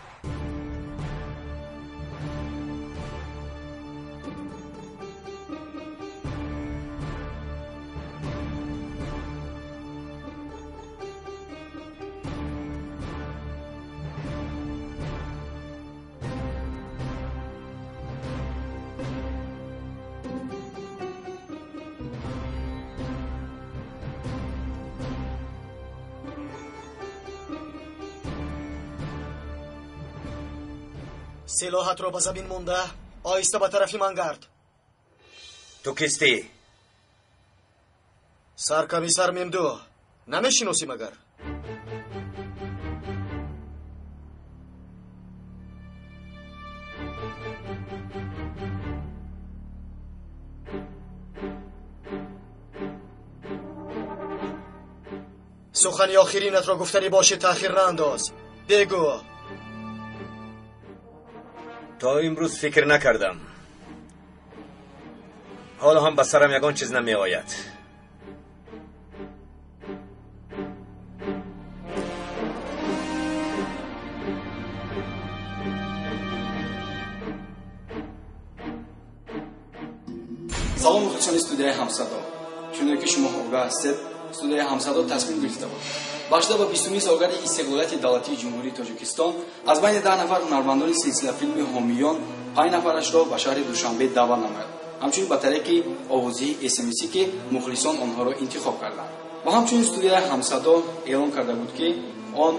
سلاحت رو به زمین مونده. آیسته به طرفی من گرد. تو کستی؟ سرکمیسر ممدو. نمیشناسی مگر؟ سخنی آخرینت را گفتنی باشه، تأخیر نانداز. بگو. تا امروز فکر نکردم. حالا هم به سرم یگان چیز نمی آید. سلام مخلصان استودیوی همصدا. چون که شما آگاه هستید، استودیوی همصدا تصمیم گرفته بود башида ба 20 солгарди истиқлолияти давлатии ҷумҳурии Тоҷикистон аз байни 10 нафар ҳунармандони силсилафилми ҳомиён 5 нафарашро ба шаҳри Душанбе даъват намояд. ҳамчунин ба тариқи овозии SMS ки мухлисон онҳоро интихоб карданд. ва ҳамчунин студияи ҳамсадо эълон карда буд ки он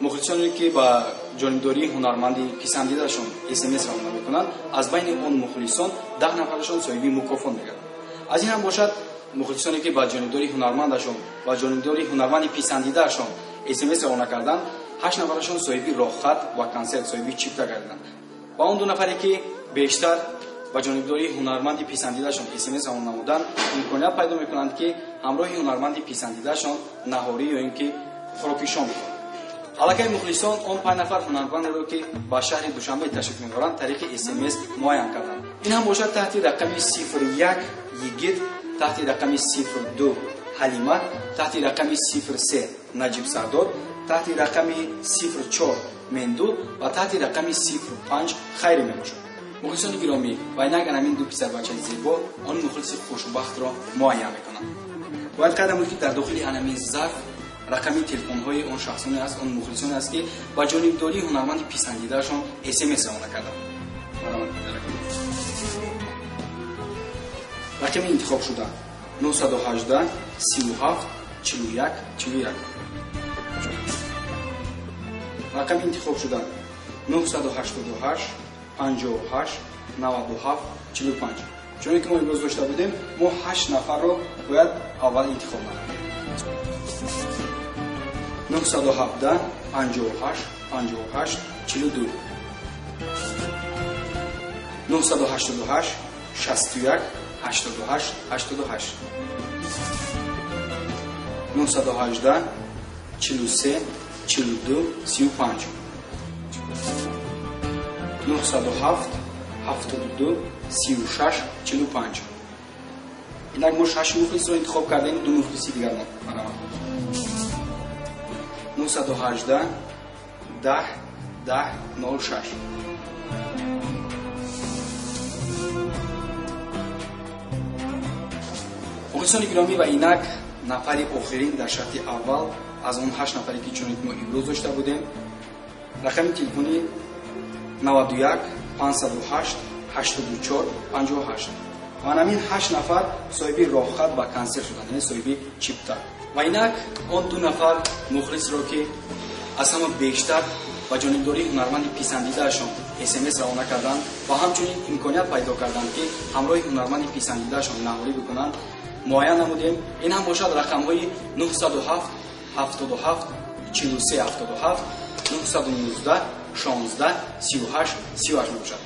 мухлисоне ки ба ҷонибдории ҳунарманди писандидашон SMS равона мекунанд, аз байни он мухлисон 10 нафарашон соҳиби мукофот мегарданд. аз ин ҳам бошад мухлисоне ки ба ҷонибдори ҳунармандашон ва ҷонибдори ҳунарманди писандидаашон SMS равона карданд, 8 нафарашон соҳиби роҳхат ва консерт соҳиби чипта гардиданд. ва он 2 нафаре ки бештар ба ҷонибдори ҳунарманди писандидаашон SMS равона намуданд, имконият пайдо мекунанд ки ҳамроҳи ҳунарманди писандидаашон наҳорӣ ё ин ки хӯроки шом бихӯранд. аллакай мухлисон он 5 нафар ҳунармандеро ки ба шаҳри Душанбе ташриф меоранд тариқи SMS муайян карданд. ин ҳам бошад таҳти рақами 01 йигит, таҳти рақами 02 ҳалима, таҳти рақами 03 наҷиб сардор, таҳти рақами 04 менду ва таҳти рақами 05 хайри мебошад. мухлисони гиромӣ, ва инак анамин ду писарбачаи зебо он мухлиси хушбахтро муайян мекунанд. бояд қайдам буд ки дар дохили анамин зарф рақами телефонҳои он шахсоне аст, он мухлисоне аст ки ба ҷонибдории ҳунарманди писандидаашон SMS равона карданд. рақами интихоб шуда 918 37 41 41. рақами интихоб шуда 988 58 97 45. чуне ки мо имрӯз дошта будем, мо 8 нафарро бояд аввал интихоб намоем. 917 58 58 42 988 61 88 88 918 43 42 35 907 72 36 45. Инак мо 6 мухлисро интихоб кардем, 2 мухлиси дигар манавад. 918 10 10 06. мухлисони гиромӣ ва инак нафари охирин дар шарти аввал аз он 8 нафаре ки чунин мо имрӯз дошта будем. рақами телефони 91 508 84 58. ва ҳамин 8 нафар соҳиби роҳхат ба консерт шуданд, яъне соҳиби чипта. ва инак он 2 нафар мухлисро ки аз ҳама бештар ба ҷонибдории ҳунарманди писандидаашон смс равона карданд ва ҳамчунин имконият пайдо карданд ки ҳамроҳи ҳунарманди писандидаашон наҳорӣ бикунанд, муайян намудем. ин ҳам бошад рақамҳои 907 77 43 77 919 16 38 38 мебошад.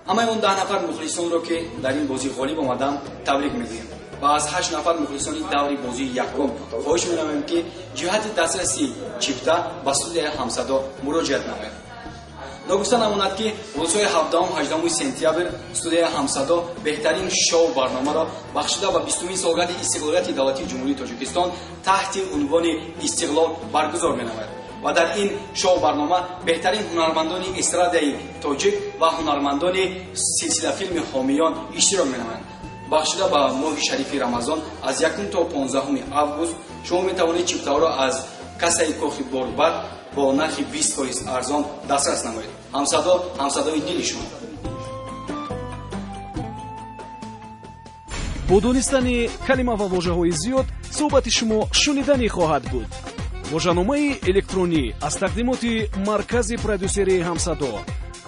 ҳамаи он 10 нафар мухлисонро ки дар ин бозӣ ғолиб омаданд табрик мегӯем ва аз 8 нафар мухлисони даври бозии якум хоҳиш менамоем ки ҷиҳати дастраси чипта ба студияи ҳамсадо муроҷиат намояд. ногуфта намонад ки рӯзҳои 17-18 сентябр студияи ҳамсадо беҳтарин шоу барномаро бахшида ба 20-умин солгарди истиқлолияти давлатии ҷумҳурии Тоҷикистон таҳти унвони истиқлол баргузор менамояд ва дар ин шоу барнома беҳтарин ҳунармандони эстрадаи тоҷик ва ҳунармандони силсилафилми ҳомиён иштирок менамоянд. бахшида ба моҳи шарифи рамазон аз 1 то 15 август шумо метавонед чиптаҳоро аз кассаи кохи борбар бо нархи 20% арзон дастрас намоед. ҳамсадо ҳамсадои дили шумо. бо донистани калима ва вожаҳои зиёд суҳбати шумо шуниданӣ хоҳад буд. вожаномаи электронӣ аз тақдимоти маркази продюсерии ҳамсадо.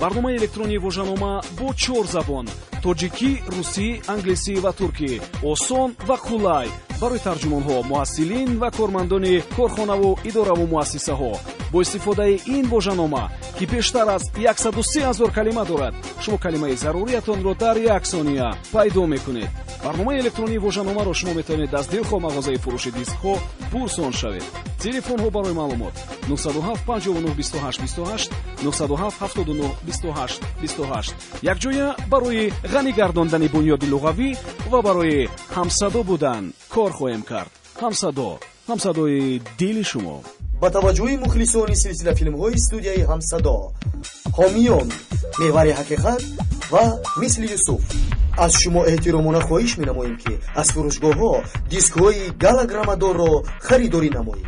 барномаи электронии вожанома бо 4 забон: тоҷикӣ, русӣ, англисӣ ва туркӣ. осон ва қулай барои тарҷумонҳо, муҳассилин ва кормандони корхонаву идораву муассисаҳо. бо истифодаи ин вожанома ки бештар аз 130 000 калима дорад, шумо калимаи заруриятонро дар 1 сония пайдо мекунед. барномаи электронии вожаномаро шумо метавонед аз дилхоҳ мағозаи фурӯши дискҳо пурсон шавед. телефонҳо барои маълумот 907 59 28 28 907 79 28 28. якҷоя барои ғанӣ гардондани бунёди луғавӣ ва барои ҳамсадо будан кор хоҳем кард. ҳамсадои дили шумо. ба таваҷҷӯҳи мухлисони силсила филмҳои студияи ҳамсадо, ҳомиён, меҳвари ҳақиқат ва мисли Юсуф, аз шумо эҳтиромона хоҳиш менамоем ки аз фурӯшгоҳҳо дискҳои галаграммадорро харидорӣ намоед.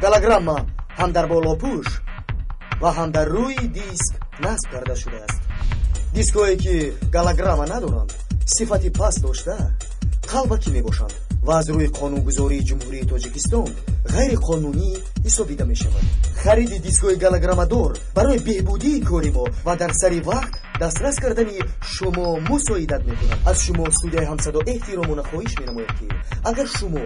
галаграмма ҳам дар болопӯш ва ҳам дар рӯи диск насб карда шудааст. дискҳое ки галаграмма надоранд, сифати паст дошта, қалбакӣ мебошанд ва аз рӯи қонунгузории ҷумҳурии Тоҷикистон ғайриқонунӣ ҳисобида мешавад. хариди дискҳои галаграммадор барои беҳбудии кори мо ва дар сари вақт дастрас кардани шумо мусоидат мекунад. аз шумо студияи ҳамсадо эҳтиромона хоҳиш менамоед ки агар шумо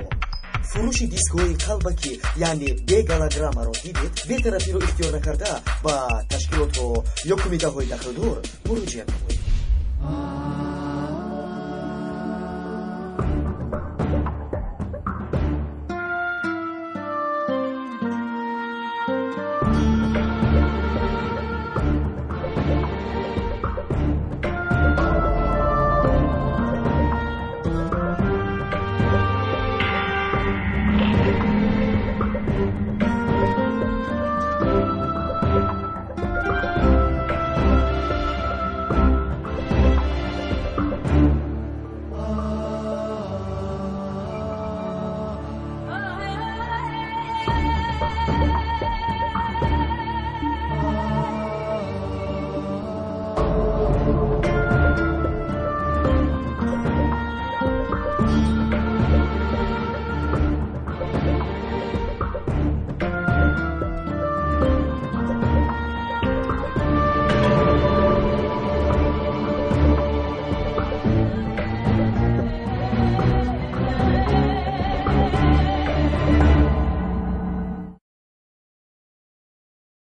фурӯши дискҳои қалбакӣ яъне бегалаграммаро дидед, бетарафиро ихтиёр накарда ба ташкилотҳо ё кумитаҳои дахлдор муроҷиат намоед.